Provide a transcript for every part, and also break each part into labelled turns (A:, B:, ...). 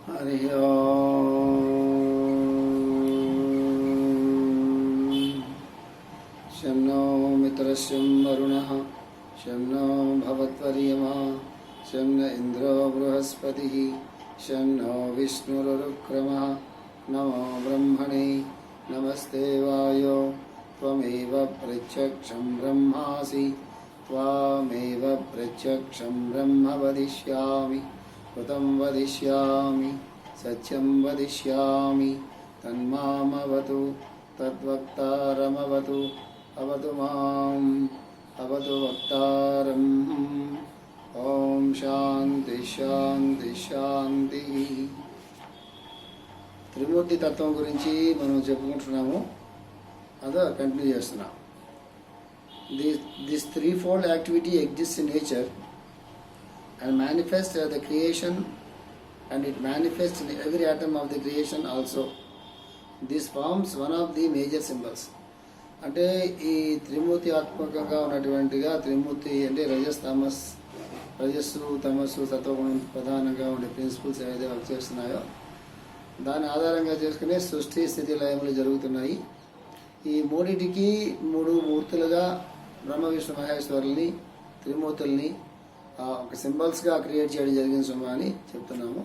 A: हरि ओम्। शं नो मित्रस्यं वरुणः शं नो भवत्वर्यमा शं न इन्द्रो बृहस्पतिः शं नो विष्णुरुक्रमः। नमो ब्रह्मणे नमस्ते वायो त्वमेव प्रत्यक्षं ब्रह्मासि त्वामेव प्रत्यक्षं ब्रह्म वदिष्यामि कृतं वदिष्यामि सत्यं वदिष्यामि तन्मामवतु तद्वक्तारमवतु अवतु माम् अवतु वक्तारम्। ओम శాంతి శాంతి శాంతి। త్రిమూర్తి తత్వం గురించి మనం చెప్పుకుంటున్నాము, అదో కంటిన్యూ చేస్తున్నాం. This three fold activity exist in nature and manifest as the creation, and it manifests in every atom of the creation also. This forms one of the major symbols. అంటే ఈ త్రిమూర్తి ఆత్మకంగా ఉన్నటువంటిగా త్రిమూర్తి అంటే రజస్సు తమస్సు సత్వగుణం ప్రధానంగా ఉండే ప్రిన్సిపల్స్ ఏవైతే వర్క్ చేస్తున్నాయో దాని ఆధారంగా చేసుకునే సృష్టి స్థితి లయములు జరుగుతున్నాయి. ఈ మూడిటికి మూడు మూర్తులుగా బ్రహ్మ విష్ణు మహేశ్వరుల్ని త్రిమూర్తుల్ని ఒక సింబల్స్గా క్రియేట్ చేయడం జరిగిన సుమా అని చెప్తున్నాము.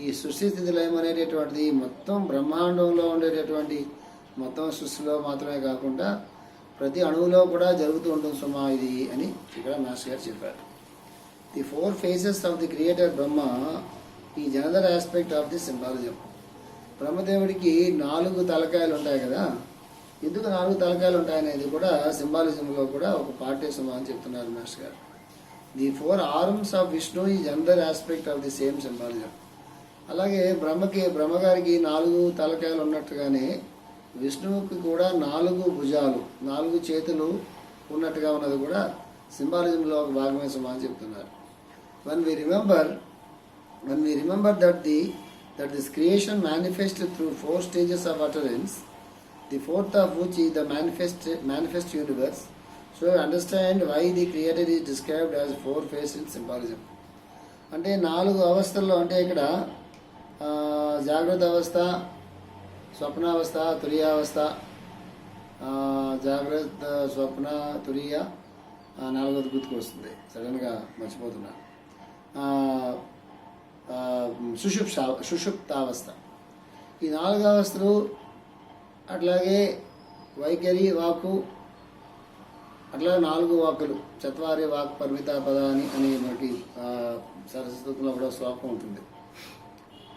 A: ఈ సృష్టి స్థితి లయం అనేటటువంటిది మొత్తం బ్రహ్మాండంలో ఉండేటటువంటి మొత్తం సృష్టిలో మాత్రమే కాకుండా ప్రతి అణువులో కూడా జరుగుతూ ఉంటుంది సుమా ఇది అని ఇక్కడ మాస్టర్ గారు చెప్పారు. The four faces of the creator Brahma is another aspect of the symbolism. బ్రహ్మదేవుడికి 4 తలకాయలు ఉంటాయి కదా, ఎందుకు 4 తలకాయలు ఉంటాయనేది కూడా సింబాలిజంలో కూడా ఒక పార్టే సుమా అని చెప్తున్నారు మాస్టర్ గారు. The 4 arms of Vishnu is another aspect of the same symbolism. అలాగే బ్రహ్మగారికి 4 తలకాయలు ఉన్నట్టుగానే విష్ణువుకి కూడా 4 భుజాలు 4 చేతులు ఉన్నట్టుగా ఉన్నది కూడా సింబాలిజంలో ఒక భాగమే సుమా అని చెప్తున్నారు. When we remember that this creation manifests through 4 stages of utterance, the fourth of which is the manifest universe. So understand why the creator is described as 4-faced symbolism. అంటే 4 అవస్థల్లో, అంటే ఇక్కడ జాగ్రత్త అవస్థ, స్వప్నావస్థ, తురియావస్థ, జాగ్రత్త స్వప్న తురియ, 4వది గుర్తుకొస్తుంది సడన్గా మర్చిపోతున్నా, సుషుప్తావస్థ. ఈ 4 అవస్థలు అట్లాగే వైఖరి వాక్కు, అట్లా 4 వాక్కులు, చత్వారి వాక్ పరిమిత పదాని అని మనకి సరస్వతంలో కూడా శ్లోకం ఉంటుంది.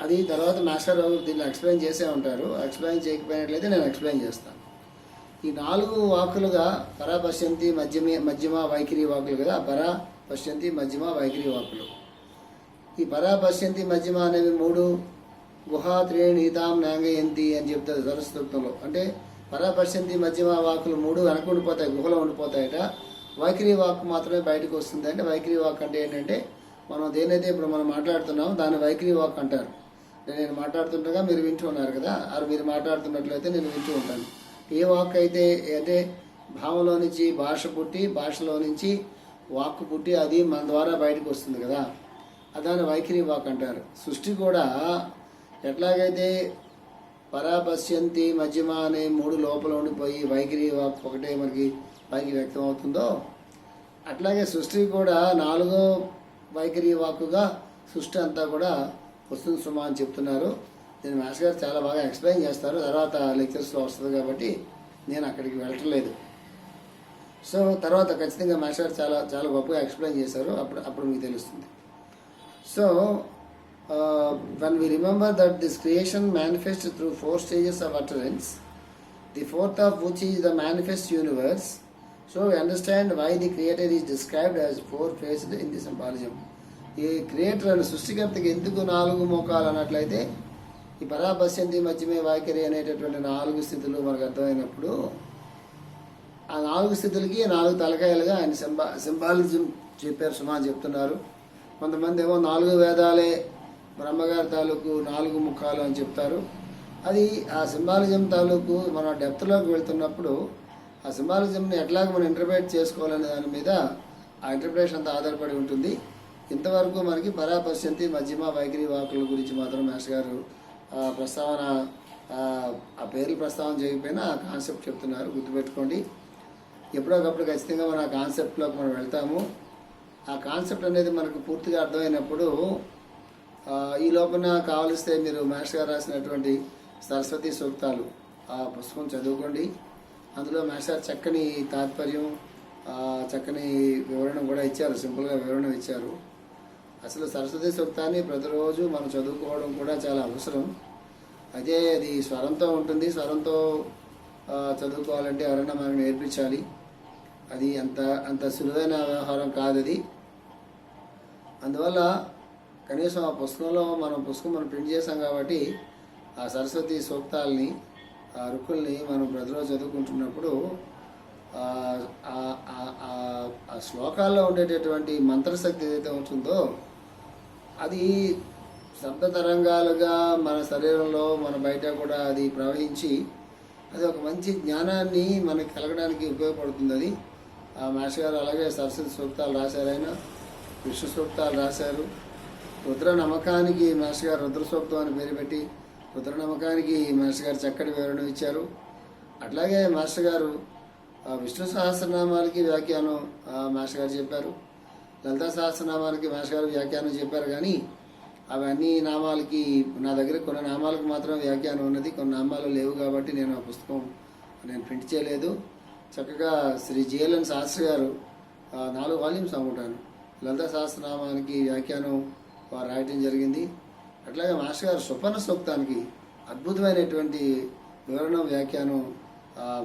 A: అది తర్వాత మాస్టర్ దీన్ని ఎక్స్ప్లెయిన్ చేసే ఉంటారు. ఎక్స్ప్లెయిన్ చేయకపోయినట్లయితే నేను ఎక్స్ప్లెయిన్ చేస్తాను. ఈ 4 వాక్కులుగా పరా పశ్యంతి మధ్యమ వైఖరి వాక్కులు కదా, పరా పశ్యంతి మధ్యమ వైఖరి వాక్కులు. ఈ పరా పశ్యంతి మధ్యమ అనేవి 3 గుహా త్రేణీతాం నాంగయంతి అని చెప్తారు సరస్వతంలో. అంటే పరాపశ్యంతి మధ్యమ వాక్కులు 3 వెనక ఉండిపోతాయి, గుహలో ఉండిపోతాయట. వైఖరి వాక్ మాత్రమే బయటకు వస్తుంది. అంటే వైఖరి వాక్ అంటే ఏంటంటే మనం దేనైతే ఇప్పుడు మనం మాట్లాడుతున్నామో దాన్ని వైఖరి వాక్ అంటారు. నేను మాట్లాడుతుండగా మీరు వింటూ ఉన్నారు కదా, మీరు మాట్లాడుతున్నట్లయితే నేను వింటూ ఉంటాను. ఏ వాక్ అయితే అంటే భావంలో నుంచి భాష పుట్టి, భాషలో నుంచి వాక్కు పుట్టి అది మన ద్వారా బయటకు వస్తుంది కదా, దాన్ని వైఖరి వాక్ అంటారు. సృష్టి కూడా ఎట్లాగైతే పరాపశ్యంతి మధ్యమ అనే 3 లోపల ఉండిపోయి వైఖరి వాక్ ఒకటే మనకి పైకి వ్యక్తం అవుతుందో, అట్లాగే సృష్టి కూడా 4వ వైఖరి వాక్కుగా సృష్టి అంతా కూడా వస్తుంది సుమా అని చెప్తున్నారు. దీన్ని మాస్టర్ గారు చాలా బాగా ఎక్స్ప్లెయిన్ చేస్తారు, తర్వాత లెక్చర్స్లో వస్తుంది కాబట్టి నేను అక్కడికి వెళ్ళట్లేదు. సో తర్వాత ఖచ్చితంగా మాస్టర్ గారు చాలా చాలా గొప్పగా ఎక్స్ప్లెయిన్ చేశారు, అప్పుడు మీకు తెలుస్తుంది. So when we remember that this creation manifests through 4 stages of utterance, the fourth of which is the manifest universe, so we understand why the creator is described as 4-faced in the symbolism. ఈ creator అని సృష్టికర్తకి ఎందుకు 4 మోకాలు అన్నట్లయితే ఈ పరాపశ్యంతి మధ్యమే వైఖరి అనేటటువంటి 4 స్థితులు మనకు అర్థమైనప్పుడు ఆ 4 స్థితులకి 4 తలకాయలుగా ఆయన సింబాలిజం చెప్పారు సుమా అని చెప్తున్నారు. కొంతమంది ఏమో 4 వేదాలే బ్రహ్మగారి తాలూకు 4 ముఖాలు అని చెప్తారు. అది ఆ సింబాలిజం తాలూకు మనం డెప్త్లోకి వెళ్తున్నప్పుడు ఆ సింబాలిజంని ఎట్లాగ మనం ఇంటర్ప్రిట్ చేసుకోవాలనే దాని మీద ఆ ఇంటర్ప్రిటేషన్ అంతా ఆధారపడి ఉంటుంది. ఇంతవరకు మనకి పరాపశ్యంతి మధ్యమ వైఖరి వాకుల గురించి మాత్రం మాస్టర్ గారు ప్రస్తావన ఆ పేర్ల ప్రస్తావన చేయకపోయినా ఆ కాన్సెప్ట్ చెప్తున్నారు. గుర్తుపెట్టుకోండి. ఎప్పుడోకప్పుడు ఖచ్చితంగా మన ఆ కాన్సెప్ట్లోకి మనం వెళ్తాము. ఆ కాన్సెప్ట్ అనేది మనకు పూర్తిగా అర్థమైనప్పుడు ఈ లోపల కావలిస్తే మీరు మాస్టర్ గారు రాసినటువంటి సరస్వతి సూక్తాలు ఆ పుస్తకం చదువుకోండి. అందులో మాస్టర్ గారు చక్కని తాత్పర్యం, చక్కని వివరణ కూడా ఇచ్చారు. సింపుల్గా వివరణ ఇచ్చారు. అసలు సరస్వతి సూక్తాన్ని ప్రతిరోజు మనం చదువుకోవడం కూడా చాలా అవసరం. అదే అది స్వరంతో ఉంటుంది. స్వరంతో చదువుకోవాలంటే ఎవరైనా మనకు నేర్పించాలి. అది అంత సులువైన వ్యవహారం కాదు అది. అందువల్ల కనీసం ఆ పుస్తకంలో మనం ప్రింట్ చేసాం కాబట్టి ఆ సరస్వతి సూక్తాలని, ఆ రుక్కుల్ని మనం ప్రతిరోజు చదువుకుంటున్నప్పుడు ఆ శ్లోకాల్లో ఉండేటటువంటి మంత్రశక్తి ఏదైతే ఉంటుందో అది శబ్ద తరంగాలుగా మన శరీరంలో మన బయట కూడా అది ప్రవహించి అది ఒక మంచి జ్ఞానాన్ని మనకి కలగడానికి ఉపయోగపడుతుంది. అది మాస్టర్ గారు అలాగే సరస్వతి సూక్తాలు రాశారు. ఆయన విష్ణు సూక్తాలు రాశారు. రుద్ర నమ్మకానికి మాస్టర్ గారు రుద్ర సూక్తం అని పేరు పెట్టి రుద్ర నమ్మకానికి మాస్టర్ గారు చక్కటి వివరణ ఇచ్చారు. అట్లాగే మాస్టర్ గారు విష్ణు సహస్రనామాలకి వ్యాఖ్యానం మాస్టర్ గారు చెప్పారు. లలితా సహస్రనామాలకి మాస్టర్ గారు వ్యాఖ్యానం చెప్పారు. కానీ అవన్నీ నామాలకి నా దగ్గర కొన్ని నామాలకు మాత్రం వ్యాఖ్యానం ఉన్నది, కొన్ని నామాలు లేవు. కాబట్టి నేను ఆ పుస్తకం ప్రింట్ చేయలేదు. చక్కగా శ్రీ జిఎల్ఎన్ శాస్త్రి గారు 4 వాల్యూమ్స్ అనుకుంటాను లలితా సహస్రనామానికి వ్యాఖ్యానం వారు రాయటం జరిగింది. అట్లాగే మాస్టర్ గారు సుపర్ణ సూక్తానికి అద్భుతమైనటువంటి వివరణ వ్యాఖ్యానం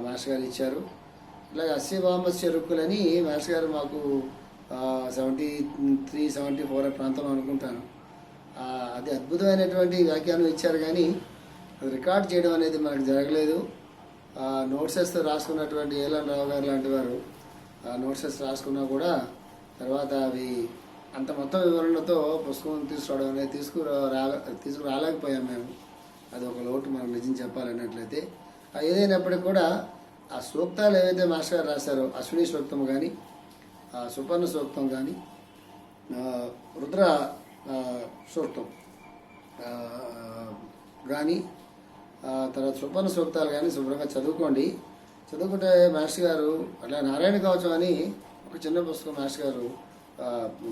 A: మాస్టర్ గారు ఇచ్చారు. అట్లాగే అస్యవామస్య రుక్కులని మాస్టర్ గారు మాకు 73-74 ప్రాంతంలో అనుకుంటాను అది అద్భుతమైనటువంటి వ్యాఖ్యానం ఇచ్చారు. కానీ అది రికార్డ్ చేయడం అనేది మనకు జరగలేదు. నోట్సెస్ రాసుకున్నటువంటి ఏలన్ రావు గారు లాంటి వారు నోట్సెస్ రాసుకున్నా కూడా తర్వాత అవి అంత మొత్తం వివరణతో పుస్తకం తీసుకురావడం అనేది తీసుకురాలేకపోయాం మేము. అది ఒక లోటు మనం నిజం చెప్పాలన్నట్లయితే. ఏదైనప్పటికీ కూడా ఆ సూక్తాలు ఏవైతే మాస్టర్ గారు రాశారో అశ్విని సూక్తం కానీ, సుపర్ణ సూక్తం కానీ, రుద్ర సూక్తం కానీ, తర్వాత సుపర్ణ సూక్తాలు కానీ శుభ్రంగా చదువుకోండి. చదువుకుంటే మాస్టర్ గారు అట్లా నారాయణ కవచం అని ఒక చిన్న పుస్తకం మాస్టర్ గారు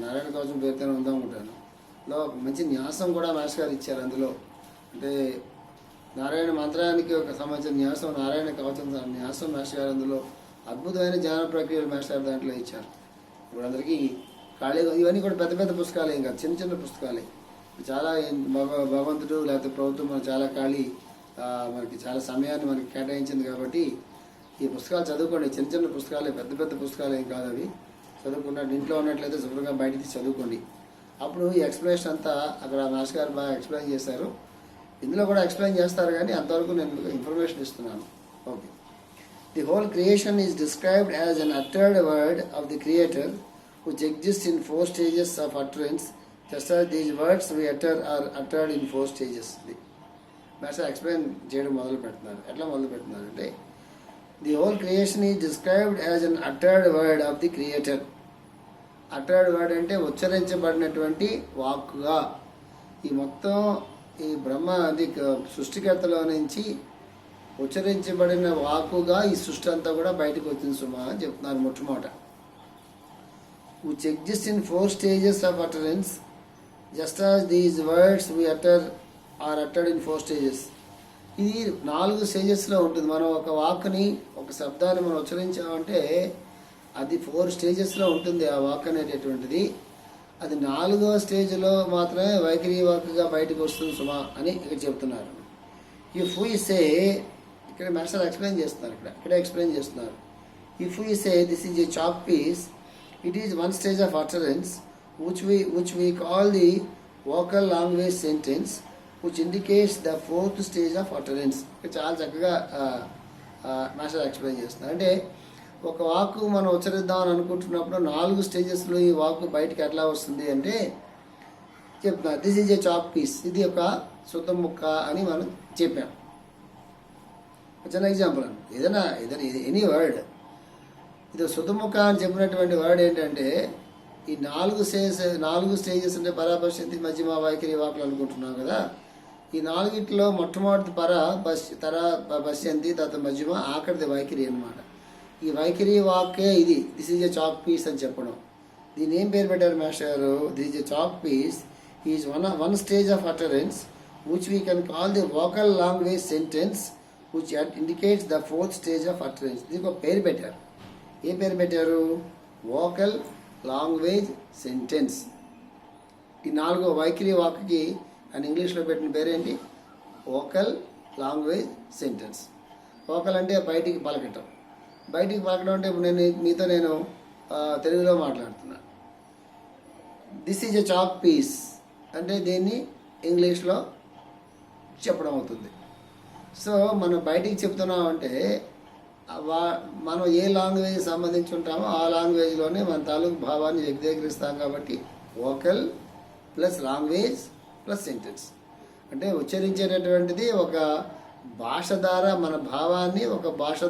A: నారాయణ కవచం పేరుతోనే ఉందనుకుంటాను. లో మంచి న్యాసం కూడా మాస్టర్ గారు ఇచ్చారు. అందులో అంటే నారాయణ మంత్రానికి ఒక సంబంధించిన న్యాసం, నారాయణ కవచం న్యాసం మాస్టర్ గారు అందులో అద్భుతమైన ధ్యాన ప్రక్రియలు మాస్టర్ గారు దాంట్లో ఇచ్చారు. ఇప్పుడు అందరికీ ఖాళీగా ఇవన్నీ కూడా పెద్ద పెద్ద పుస్తకాలే, ఇంకా చిన్న చిన్న పుస్తకాలే. చాలా భగవంతుడు లేకపోతే ప్రభుత్వం మనకు చాలా మనకి చాలా సమయాన్ని మనకి కేటాయించింది. కాబట్టి ఈ పుస్తకాలు చదువుకోండి. చిన్న చిన్న పుస్తకాలే, పెద్ద పెద్ద పుస్తకాలు ఏం కాదు అవి. చదువుకున్నట్టు ఇంట్లో ఉన్నట్లయితే శుభ్రంగా బయటికి చదువుకోండి. అప్పుడు ఈ ఎక్స్ప్లెనేషన్ అంతా అక్కడ మాస్టర్ గారు బాగా ఎక్స్ప్లెయిన్ చేశారు. ఇందులో కూడా ఎక్స్ప్లెయిన్ చేస్తారు, కానీ అంతవరకు నేను ఇన్ఫర్మేషన్ ఇస్తున్నాను. Okay. The whole creation is described as an uttered word of the creator which exists in 4 stages of utterance, just as these words we utter are uttered in 4 stages. Master explain చేయడం మొదలు పెడుతున్నారు. ఎట్లా మొదలు పెడుతున్నారు అంటే the whole creation is described as an uttered word of the creator. Uttered word అంటే ఉచ్చరించబడినటువంటి వాక్కుగా ఈ మొత్తం ఈ బ్రహ్మ అది సృష్టికర్తలో నుంచి ఉచ్చరించబడిన వాక్కుగా ఈ సృష్టి అంతా కూడా బయటకు వచ్చింది సుమా అని చెప్తున్నారు. మొట్టమొదట which exist in 4 stages of utterance, just as these words we utter are uttered in 4 stages. ఇది 4 స్టేజెస్లో ఉంటుంది. మనం ఒక వాక్ని, ఒక శబ్దాన్ని మనం ఉచ్చరించామంటే అది 4 స్టేజెస్లో ఉంటుంది. ఆ వాక్ అనేటటువంటిది అది 4వ స్టేజ్లో మాత్రమే వైఖరి వాక్గా బయటకు వస్తుంది సుమా అని ఇక్కడ చెప్తున్నారు. ఇఫ్ వి సే, ఇక్కడ మాస్టర్ ఎక్స్ప్లెయిన్ చేస్తున్నారు, ఇక్కడ ఎక్స్ప్లెయిన్ చేస్తున్నారు. If we say this is a chalk piece, it is one stage of utterance which we call the vocal language sentence, which indicates the 4th stage of utterance. చాలా చక్కగా master explain చేస్తున్నారు. అంటే ఒక వాక్కు మనం ఉచ్చరిద్దామని అనుకుంటున్నప్పుడు 4 స్టేజెస్లో ఈ వాక్కు బయటకు ఎట్లా వస్తుంది అంటే చెప్తున్నారు. This is a chalk piece, ఇది ఒక సుతం ముక్క అని మనం చెప్పాం. చిన్న ఎగ్జాంపుల్ అని ఏదైనా ఎనీ వర్డ్ ఇది సుతుముఖ అని చెప్పినటువంటి వర్డ్ ఏంటంటే ఈ 4 స్టేజెస్ అంటే పరాపశ్యంతి మధ్యమ వైఖరి వాకులు అనుకుంటున్నాం కదా. ఈ 4 మొట్టమొదటి పశ్యంతి తర్వాత మధ్యమ ఆఖరిది వైఖరి అనమాట. ఈ వైఖరి వాక్కే ఇది. This is a chalk piece అని చెప్పడం. దీని ఏం పేరు పెట్టారు మాస్టర్ గారు? This is a chalk piece is one stage of utterance which we can call the vocal language sentence which indicates the fourth stage of utterance. దీనికి ఒక పేరు పెట్టారు. ఏ పేరు పెట్టారు? Vocal language sentence. ఈ 4వ వైఖరి వాక్కి అని ఇంగ్లీష్లో పెట్టిన పేరేంటి? Vocal language sentence. వోకల్ అంటే బయటికి పలకటం. బయటికి పలకడం అంటే ఇప్పుడు మీతో నేను తెలుగులో మాట్లాడుతున్నాను. This is a chalk piece అంటే దీన్ని ఇంగ్లీష్లో చెప్పడం అవుతుంది. సో మనం బయటికి చెప్తున్నామంటే మనం ఏ లాంగ్వేజ్ సంబంధించి ఉంటామో ఆ లాంగ్వేజ్లోనే మన తాలూకు భావాన్ని వ్యక్తీకరిస్తాం. కాబట్టి vocal plus language plus sentence అంటే ఉచ్చరించేటటువంటిది ఒక భాష ద్వారా మన భావాన్ని ఒక భాష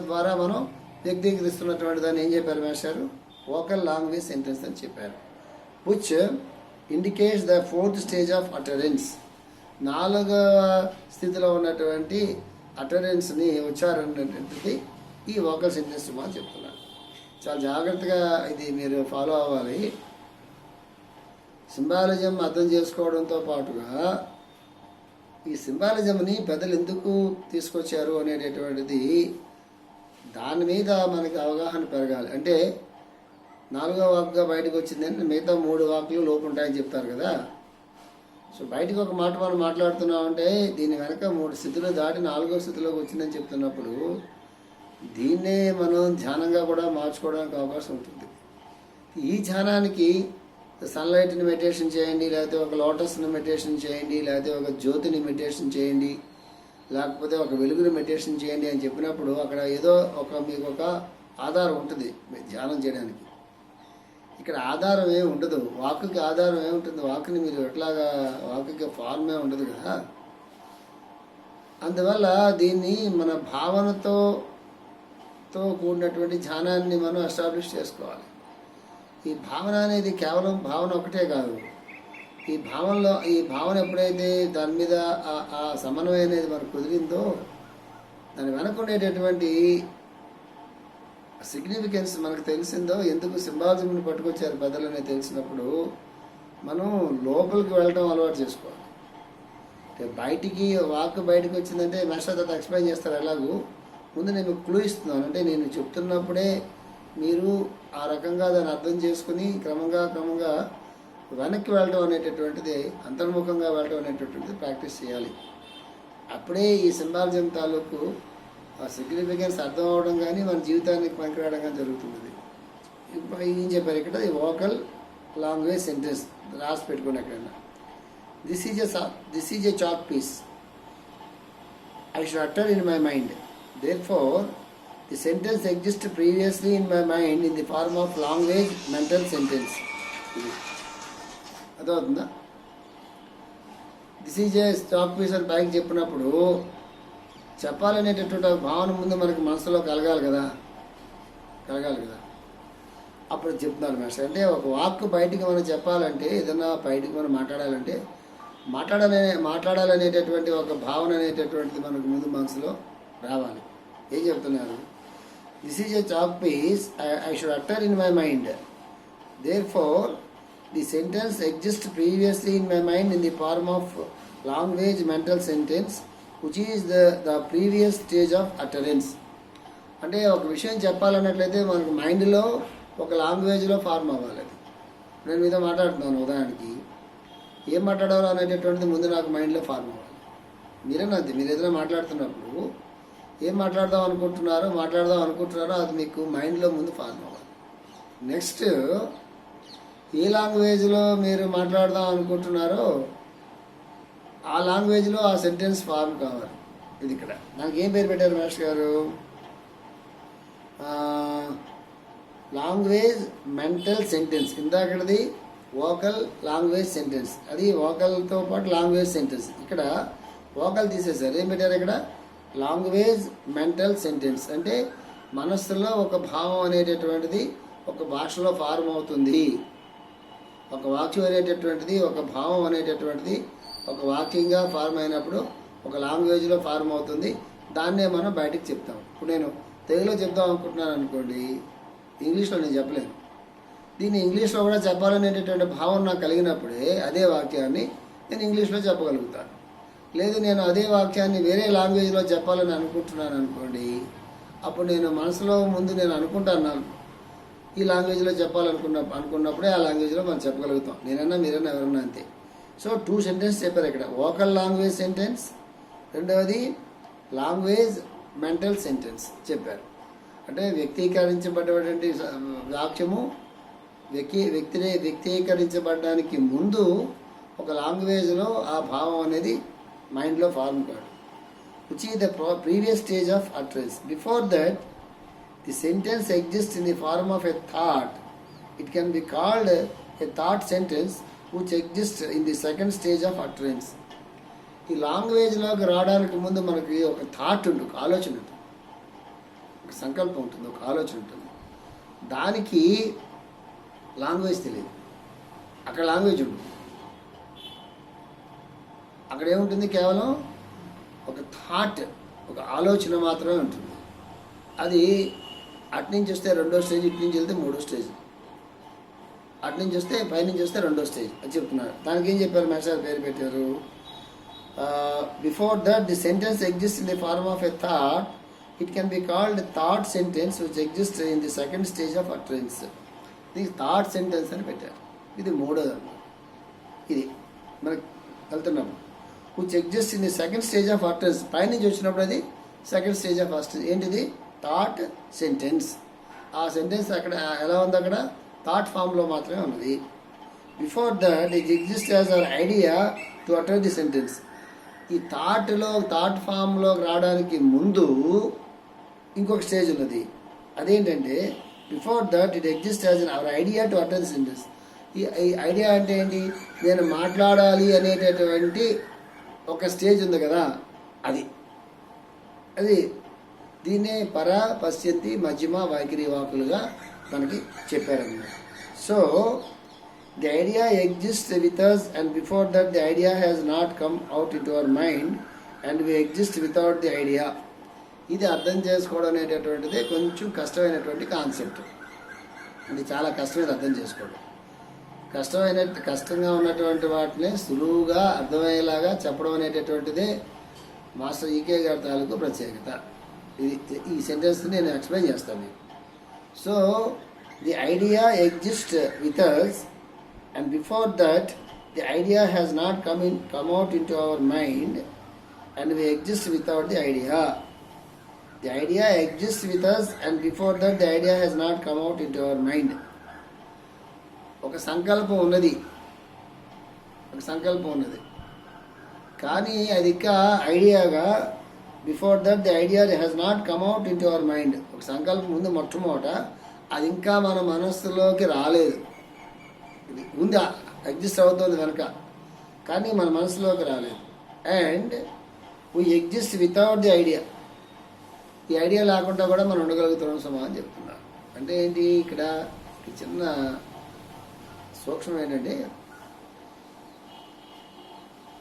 A: ద్వారా మనం వ్యక్తీకరిస్తున్నటువంటి దాన్ని ఏం చెప్పారు మాస్టారు? వోకల్ లాంగ్వేజ్ సెంటెన్స్ అని చెప్పారు. Which indicates the fourth stage of utterance. 4వ స్థితిలో ఉన్నటువంటి అటరెన్స్ని ఉచ్చారణటువంటిది ఈ వోకల్ సెంటెన్స్ అని చెప్తున్నాను. చాలా జాగ్రత్తగా ఇది మీరు ఫాలో అవ్వాలి. సింబాలిజం అర్థం చేసుకోవడంతో పాటుగా ఈ సింబాలిజంని పెద్దలు ఎందుకు తీసుకొచ్చారు అనేటటువంటిది దాని మీద మనకి అవగాహన పెరగాలి. అంటే 4వ వాక్గా బయటకు వచ్చిందంటే మిగతా 3 వాక్లు లోపు ఉంటాయని చెప్తారు కదా. సో బయటకు ఒక మాట మనం మాట్లాడుతున్నామంటే దీని వెనక 3 స్థితులు దాటి 4వ స్థితిలోకి వచ్చిందని చెప్తున్నప్పుడు దీన్నే మనం ధ్యానంగా కూడా మార్చుకోవడానికి అవకాశం ఉంటుంది. ఈ ధ్యానానికి సన్లైట్ని మెడిటేషన్ చేయండి, లేకపోతే ఒక లోటస్ని మెడిటేషన్ చేయండి, లేకపోతే ఒక జ్యోతిని మెడిటేషన్ చేయండి, లేకపోతే ఒక వెలుగుని మెడిటేషన్ చేయండి అని చెప్పినప్పుడు అక్కడ ఏదో మీకు ఒక ఆధారం ఉంటుంది ధ్యానం చేయడానికి. ఇక్కడ ఆధారం ఏమి ఉండదు. వాక్కి ఆధారం ఏముంటుంది? వాక్ని మీరు ఎట్లాగా వాక్కి ఫార్మే ఉండదు కదా. అందువల్ల దీన్ని మన భావనతో కూడినటువంటి ధ్యానాన్ని మనం ఎస్టాబ్లిష్ చేసుకోవాలి. ఈ భావన అనేది కేవలం భావన ఒకటే కాదు. ఈ భావన ఎప్పుడైతే దాని మీద ఆ సమన్వయం అనేది మనకు కుదిరిందో దాని వెనక ఉండేటటువంటి సిగ్నిఫికెన్స్ మనకు తెలిసిందో, ఎందుకు సింబాలిజంని పట్టుకొచ్చారు పెద్దలు అనేది తెలిసినప్పుడు మనం లోపలికి వెళ్ళడం అలవాటు చేసుకోవాలి. వాక్ బయటికి వచ్చిందంటే మాస్టర్ తర్వాత ఎక్స్ప్లెయిన్ చేస్తారు. ఎలాగూ ముందు నేను క్లూ ఇస్తున్నాను. అంటే నేను చెప్తున్నప్పుడే మీరు ఆ రకంగా దాన్ని అర్థం చేసుకుని క్రమంగా వెనక్కి వెళ్ళడం అనేటటువంటిది, అంతర్ముఖంగా వెళ్ళడం అనేటటువంటిది ప్రాక్టీస్ చేయాలి. అప్పుడే ఈ సింబాలిజం తాలూకు ఆ సిగ్నిఫికెన్స్ అర్థం అవ్వడం కానీ మన జీవితానికి పనికిరావడం కానీ జరుగుతుంది. ఏం చెప్పారు ఇక్కడ? ఈ వోకల్ లాంగ్వేజ్ సెంటెన్స్ రాసి పెట్టుకోండి ఎక్కడైనా. This is a chalk piece I should utter in my mind. Therefore the sentence exist previously in my mind in the form of language mental sentence. అదవుతుందా? This is a chalk piece అని పైకి చెప్పినప్పుడు చెప్పాలనేటటువంటి భావన ముందు మనకి మనసులో కలగాలి కదా. అప్పుడు చెప్తున్నారు మాస్టర్. అంటే ఒక వాక్ బయటికి మనం చెప్పాలంటే, ఏదన్నా బయటికి మనం మాట్లాడాలనేటటువంటి ఒక భావన అనేటటువంటిది మనకు ముందు మనసులో రావాలి. ఏం చెప్తున్నారు? This is a chalk piece I should utter in my mind. Therefore the sentence exist previously in my mind in the form of language mental sentence which is the previous stage of utterance. అంటే ఒక విషయం చెప్పాలన్నట్లయితే మనకు మైండ్లో ఒక లాంగ్వేజ్లో form అవ్వాలి. నేను మీతో మాట్లాడుతున్నాను, ఉదాహరణకి ఏం మాట్లాడాలో అనేటటువంటిది ముందు నాకు మైండ్లో ఫార్మ్ అవ్వాలి. మీరేనంతే, మీరు ఏదైనా మాట్లాడుతున్నప్పుడు ఏం మాట్లాడదాం అనుకుంటున్నారో అది మీకు మైండ్లో ముందు ఫార్మ్ అవ్వాలి. నెక్స్ట్ ఏ లాంగ్వేజ్లో మీరు మాట్లాడదాం అనుకుంటున్నారో ఆ లాంగ్వేజ్లో ఆ సెంటెన్స్ ఫార్మ్ కావాలి. ఇది ఇక్కడ నాకు ఏం పేరు పెట్టారు మాస్టర్ గారు? Language mental sentence. ఇందాకది వోకల్ లాంగ్వేజ్ సెంటెన్స్, అది వోకల్తో పాటు లాంగ్వేజ్ సెంటెన్స్. ఇక్కడ వోకల్ తీసేశారు, ఏం పెట్టారు ఇక్కడ? Language mental sentence. అంటే మనస్సులో ఒక భావం అనేటటువంటిది ఒక భాషలో ఫార్మ్ అవుతుంది. ఒక వాక్యం అనేటటువంటిది, ఒక భావం అనేటటువంటిది ఒక వాక్యంగా ఫార్మ్ అయినప్పుడు ఒక లాంగ్వేజ్లో ఫార్మ్ అవుతుంది. దాన్నే మనం బయటికి చెప్తాం. ఇప్పుడు నేను తెలుగులో చెప్దాం అనుకుంటున్నాను అనుకోండి, ఇంగ్లీష్లో నేను చెప్పలేను. దీన్ని ఇంగ్లీష్లో కూడా చెప్పాలనేటటువంటి భావం నాకు కలిగినప్పుడే అదే వాక్యాన్ని నేను ఇంగ్లీష్లో చెప్పగలుగుతాను. లేదు నేను అదే వాక్యాన్ని వేరే లాంగ్వేజ్లో చెప్పాలని అనుకుంటున్నాను అనుకోండి, అప్పుడు నేను మనసులో ముందు నేను అనుకుంటాను ఈ లాంగ్వేజ్లో అనుకున్నప్పుడే ఆ లాంగ్వేజ్లో మనం చెప్పగలుగుతాం. నేనన్నా మీరన్నా ఎవరన్నా అంతే. సో 2 సెంటెన్స్ చెప్పారు ఇక్కడ. వోకల్ లాంగ్వేజ్ సెంటెన్స్, రెండవది లాంగ్వేజ్ మెంటల్ సెంటెన్స్ చెప్పారు. అంటే వ్యక్తీకరించబడేటువంటి వాక్యము వ్యక్తీకరించబడడానికి ముందు ఒక లాంగ్వేజ్లో ఆ భావం అనేది మైండ్లో ఫార్మ్ కాదు, which is the previous stage of utterance. Before that, the sentence exists in the form of a thought. It can be called a thought sentence which exists in the second stage of utterance. ఈ లాంగ్వేజ్లోకి రావడానికి ముందు మనకి ఒక thought ఉంటుంది, ఒక ఆలోచన ఉంటుంది, ఒక సంకల్పం ఉంటుంది, ఒక ఆలోచన ఉంటుంది. దానికి లాంగ్వేజ్ తెలియదు. అక్కడ లాంగ్వేజ్ ఉంటుంది. అక్కడ ఏముంటుంది? కేవలం ఒక థాట్, ఒక ఆలోచన మాత్రమే ఉంటుంది. అది అట్నుంచి వస్తే 2వ స్టేజ్, ఇటు నుంచి వెళ్తే 3వ స్టేజ్, అట్నుంచి వస్తే పైనుంచి వస్తే 2వ స్టేజ్ అది చెప్తున్నారు. దానికి ఏం చెప్పారు? మాస్టర్ పేరు పెట్టారు. Before that the sentence exist in the form of a thought. It can be called thought sentence which exist in the second stage of utterance. ఇది థాట్ సెంటెన్స్ అని పెట్టారు. ఇది 3వది అన్నమాట. ఇది మనకు వెళ్తున్నాము. Which exist in the second stage of utterance. పైనుంచి వచ్చినప్పుడు అది సెకండ్ స్టేజ్ ఆఫ్ అటరెన్స్. ఏంటిది? Thought sentence. ఆ సెంటెన్స్ అక్కడ ఎలా ఉంది? అక్కడ థాట్ ఫామ్లో మాత్రమే ఉన్నది. Before that it exist as our idea to utter the sentence. ఈ థాట్ ఫామ్లో రావడానికి ముందు ఇంకొక స్టేజ్ ఉన్నది. అదేంటంటే before that it exist as our idea to utter the sentence. ఈ ఐడియా అంటే ఏంటి? నేను మాట్లాడాలి అనేటటువంటి ఒక స్టేజ్ ఉంది కదా, అది దీన్నే పర, పశ్యంతి, మధ్యమ, వైఖరి వాకులుగా మనకి చెప్పారన్నమాట. So the idea exist with us and before that the idea has not come out into our mind and we exist without the idea. ఇది అర్థం చేసుకోవడం అనేటటువంటిది కొంచెం కష్టమైనటువంటి కాన్సెప్ట్. ఇది చాలా కష్టమైనది అర్థం చేసుకోవడం. కష్టంగా ఉన్నటువంటి వాటిని సులువుగా అర్థమయ్యేలాగా చెప్పడం అనేటటువంటిదే మాస్టర్ ఈకే గారి తాలూకు ప్రత్యేకత. ఈ సెంటెన్స్ నేను ఎక్స్ప్లెయిన్ చేస్తాను మీకు. So the idea exist with us and before that the idea has not come out into our mind and we exist without the idea. The idea exist with us and before that the idea has not come out into our mind. ఒక సంకల్పం ఉన్నది, కానీ అది ఇంకా ఐడియాగా before that the idea has not come out into our mind. ఒక సంకల్పం ముందు మొట్టమొదట అది ఇంకా మన మనస్సులోకి రాలేదు. ఇది ఉంది, ఎగ్జిస్ట్ అవుతుంది వెనక, కానీ మన మనసులోకి రాలేదు. And we exist without the idea. ఈ ఐడియా లేకుండా కూడా మనం ఉండగలుగుతున్నాం సుమా అని చెప్తున్నారు. అంటే ఏంటి? ఇక్కడ చిన్న సూక్ష్మం ఏంటంటే,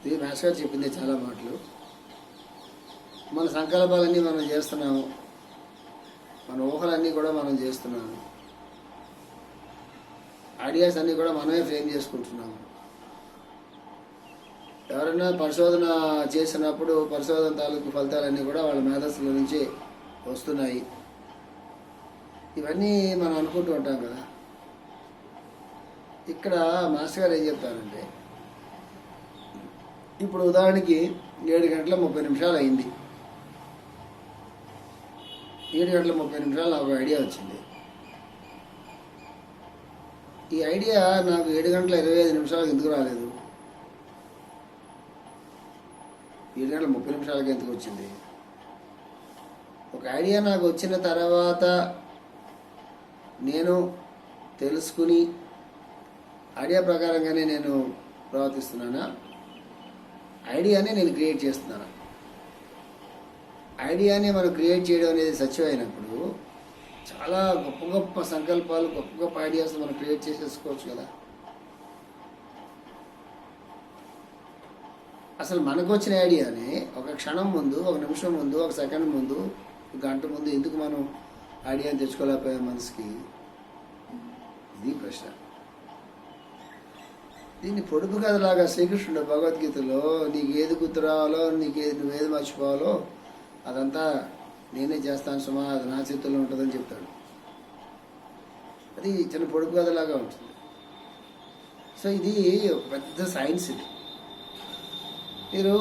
A: ఇది మాస్టర్ గారు చెప్పింది చాలా మాటలు. మన సంకల్పాలన్నీ మనం చేస్తున్నాము, మన ఊహలన్నీ కూడా మనం చేస్తున్నాము, ఐడియాస్ అన్నీ కూడా మనమే ఫ్రేమ్ చేసుకుంటున్నాము. ఎవరైనా పరిశోధన చేసినప్పుడు పరిశోధన తాలూకు ఫలితాలన్నీ కూడా వాళ్ళ మేధస్సుల నుంచి వస్తున్నాయి. ఇవన్నీ మనం అనుకుంటూ ఉంటాం కదా. ఇక్కడ మాస్టర్ గారు ఏం చెప్తారంటే, ఇప్పుడు ఉదాహరణకి 7:30 అయింది. 7:30 నాకు ఐడియా వచ్చింది. ఈ ఐడియా నాకు 7:25 ఎందుకు రాలేదు? 7:30 ఎందుకు వచ్చింది? ఒక ఐడియా నాకు వచ్చిన తర్వాత నేను తెలుసుకుని ఐడియా ప్రకారంగానే నేను ప్రవర్తిస్తున్నానా? ఐడియానే నేను క్రియేట్ చేస్తున్నాను. ఐడియానే మనం క్రియేట్ చేయడం అనేది సత్యమైనప్పుడు చాలా గొప్ప గొప్ప సంకల్పాలు, గొప్ప గొప్ప ఐడియాస్ మనం క్రియేట్ చేసేసుకోవచ్చు కదా. అసలు మనకు వచ్చిన ఐడియాని ఒక క్షణం ముందు, ఒక నిమిషం ముందు, ఒక సెకండ్ ముందు, ఒక గంట ముందు ఎందుకు మనం ఐడియాని తెచ్చుకోలేకపోయాం మనసుకి? ఇది ప్రశ్న. దీన్ని పొడుపు కథలాగా శ్రీకృష్ణుడు భగవద్గీతలో నీకు ఏది గుర్తు రావాలో, నువ్వేది మర్చిపోవాలో అదంతా నేనే చేస్తాను సుమా, అది నా చేతుల్లో ఉంటుందని చెప్తాడు. అది చిన్న పొడుపు కథలాగా ఉంటుంది. సో ఇది ఒక పెద్ద సైన్స్. ఇది మీరు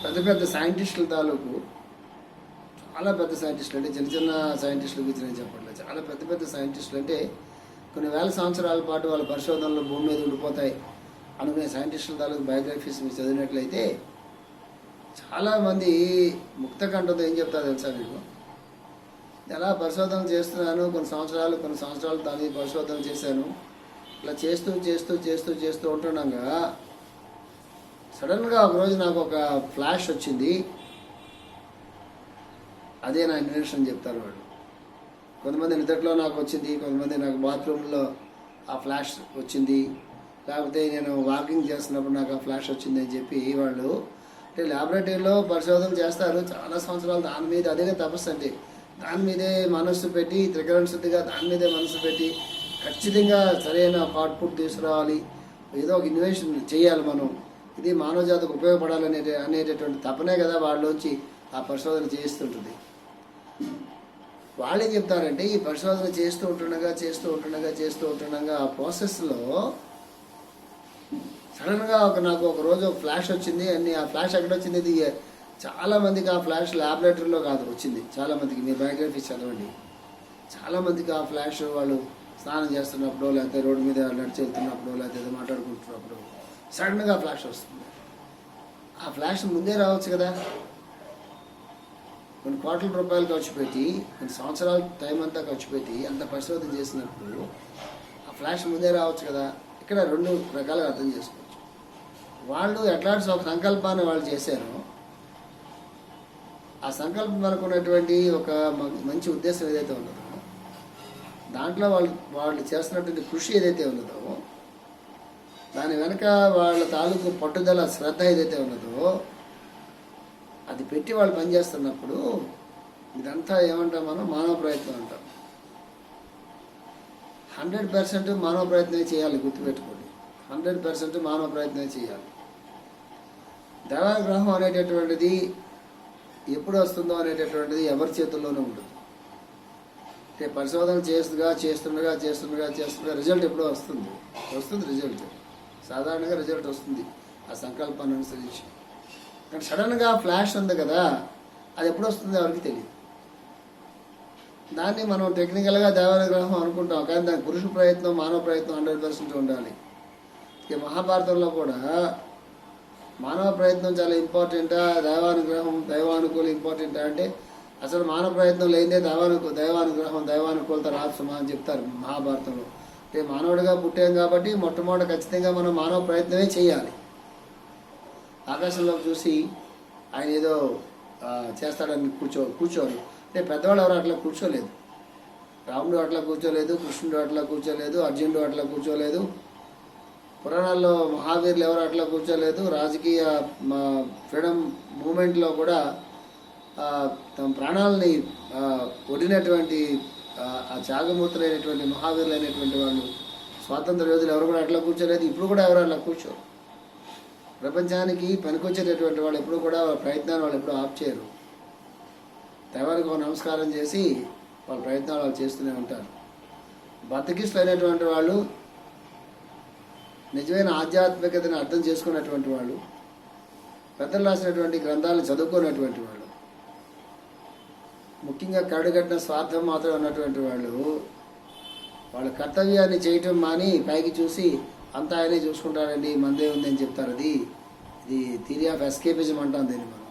A: పెద్ద పెద్ద సైంటిస్టుల తాలూకు, చాలా పెద్ద సైంటిస్టులు అంటే చిన్న చిన్న సైంటిస్టుల గురించి నేను చెప్పట్లేదు, చాలా పెద్ద పెద్ద సైంటిస్టులు అంటే కొన్ని వేల సంవత్సరాల పాటు వాళ్ళ పరిశోధనలు భూమి మీద ఉండిపోతాయి అనుకునే సైంటిస్టుల తాలూకు బయోగ్రఫీస్ మీరు చదివినట్లయితే చాలామంది ముక్త కంఠంతో ఏం చెప్తారో తెలుసా మీకు? ఎలా పరిశోధన చేస్తున్నాను, కొన్ని సంవత్సరాలు దాని పరిశోధన చేశాను, ఇలా చేస్తూ చేస్తూ చేస్తూ చేస్తూ ఉంటుండగా సడన్గా ఒకరోజు నాకు ఒక ఫ్లాష్ వచ్చింది, అదే నా ఇన్వెన్షన్ చెప్తారు వాళ్ళు. కొంతమంది నిద్రలో నాకు వచ్చింది, కొంతమంది నాకు బాత్రూంలో ఆ ఫ్లాష్ వచ్చింది, లేకపోతే నేను వాకింగ్ చేస్తున్నప్పుడు నాకు ఆ ఫ్లాష్ వచ్చింది అని చెప్పి వాళ్ళు అంటే ల్యాబొరేటరీలో పరిశోధన చేస్తారు చాలా సంవత్సరాలు. దాని మీద అదే తపస్సు అంటే దాని మీదే మనస్సు పెట్టి, త్రికరణ శుద్ధిగా దాని మీదే మనస్సు పెట్టి ఖచ్చితంగా సరైన అవుట్పుట్ తీసుకురావాలి, ఏదో ఒక ఇన్వెన్షన్ చేయాలి మనం, ఇది మానవ జాతికి ఉపయోగపడాలనే అనేటటువంటి తపనే కదా వాళ్ళలోంచి ఆ పరిశోధన చేస్తుంటుంది. వాళ్ళేం చెప్తారంటే ఈ పరిశోధన చేస్తూ ఉంటుండగా ఆ ప్రాసెస్లో సడన్గా నాకు ఒక రోజు ఒక ఫ్లాష్ వచ్చింది. ఆ ఫ్లాష్ ఎక్కడ వచ్చింది? ఇది చాలామందికి ఆ ఫ్లాష్ ల్యాబొరేటరీలో కాదు వచ్చింది. చాలామందికి మీరు బయోగ్రఫీ చదవండి, చాలామందికి ఆ ఫ్లాష్ వాళ్ళు స్నానం చేస్తున్నప్పుడు, లేకపోతే రోడ్డు మీద నడిచి వెళ్తున్నప్పుడు, లేకపోతే మాట్లాడుకుంటున్నప్పుడు సడన్గా ఫ్లాష్ వస్తుంది. ఆ ఫ్లాష్ ముందే రావచ్చు కదా. కొన్ని కోట్ల రూపాయలు ఖర్చు పెట్టి, కొన్ని సంవత్సరాల టైం అంతా ఖర్చు పెట్టి అంత పరిశోధన చేసినప్పుడు ఆ ఫ్లాష్ ముందే రావచ్చు కదా. ఇక్కడ రెండు రకాలుగా అర్థం చేసుకోవచ్చు. వాళ్ళు ఎట్లాంటి ఒక సంకల్పాన్ని వాళ్ళు చేశారో, ఆ సంకల్పం వరకు ఉన్నటువంటి ఒక మంచి ఉద్దేశం ఏదైతే ఉన్నదో, దాంట్లో వాళ్ళు చేస్తున్నటువంటి కృషి ఏదైతే ఉన్నదో, దాని వెనక వాళ్ళ తాలూకు పట్టుదల, శ్రద్ధ ఏదైతే ఉన్నదో, అది పెట్టి వాళ్ళు పనిచేస్తున్నప్పుడు ఇదంతా ఏమంటాం మనం? మానవ ప్రయత్నం అంటాం. 100% మానవ ప్రయత్నం చేయాలి, గుర్తుపెట్టుకోండి. 100% మానవ ప్రయత్నం చేయాలి. దైవానుగ్రహం అనేటటువంటిది ఎప్పుడు వస్తుందో అనేటటువంటిది ఎవరి చేతుల్లోనే ఉంటుంది. అంటే పరిశోధన చేస్తుండగా రిజల్ట్ ఎప్పుడో వస్తుంది రిజల్ట్. సాధారణంగా రిజల్ట్ వస్తుంది ఆ సంకల్పాన్ని అనుసరించి. కానీ సడన్గా ఫ్లాష్ ఉంది కదా, అది ఎప్పుడు వస్తుంది ఎవరికి తెలియదు. దాన్ని మనం టెక్నికల్గా దైవానుగ్రహం అనుకుంటాం, కానీ దాని పురుష ప్రయత్నం, మానవ ప్రయత్నం 100% ఉండాలి. ఇక మహాభారతంలో కూడా మానవ ప్రయత్నం చాలా ఇంపార్టెంటా, దైవానుకూల ఇంపార్టెంటా అంటే అసలు మానవ ప్రయత్నం లేదే దైవానుకూలత రాదు సుమా అని చెప్తారు మహాభారతంలో. అంటే మానవుడిగా పుట్టాం కాబట్టి మొట్టమొదటి ఖచ్చితంగా మనం మానవ ప్రయత్నమే చేయాలి. ఆకాశంలో చూసి ఆయన ఏదో చేస్తాడని కూర్చోరు. అంటే పెద్దవాళ్ళు ఎవరు అట్లా కూర్చోలేదు. రాముడు అట్లా కూర్చోలేదు, కృష్ణుడు అట్లా కూర్చోలేదు, అర్జునుడు అట్లా కూర్చోలేదు, పురాణాల్లో మహావీరులు ఎవరు అట్లా కూర్చోలేదు. రాజకీయ ఫ్రీడమ్ మూమెంట్లో కూడా తమ ప్రాణాలని ఒడినటువంటి ఆ త్యాగమూర్తులైనటువంటి మహావీరులైనటువంటి వాళ్ళు, స్వాతంత్ర యోధులు ఎవరు కూడా అట్లా కూర్చోలేదు. ఇప్పుడు కూడా ఎవరు అట్లా కూర్చోరు. ప్రపంచానికి పనికొచ్చేటటువంటి వాళ్ళు ఎప్పుడు కూడా వాళ్ళ ప్రయత్నాన్ని వాళ్ళు ఎప్పుడు ఆఫ్ చేయరు. దైవానికి ఒక నమస్కారం చేసి వాళ్ళ ప్రయత్నాలు వాళ్ళు చేస్తూనే ఉంటారు. బద్దకిస్తులు అయినటువంటి వాళ్ళు, నిజమైన ఆధ్యాత్మికతను అర్థం చేసుకున్నటువంటి వాళ్ళు, పెద్దలు రాసినటువంటి గ్రంథాలను చదువుకున్నటువంటి వాళ్ళు, ముఖ్యంగా కరడుగట్టిన స్వార్థం మాత్రం ఉన్నటువంటి వాళ్ళు, వాళ్ళ కర్తవ్యాన్ని చేయటం మాని పైకి చూసి అంతా ఆయనే చూసుకుంటారండి, మందే ఉందని చెప్తారు. ఇది థియరీ ఆఫ్ ఎస్కేపిజం అంటాం దీన్ని మనం.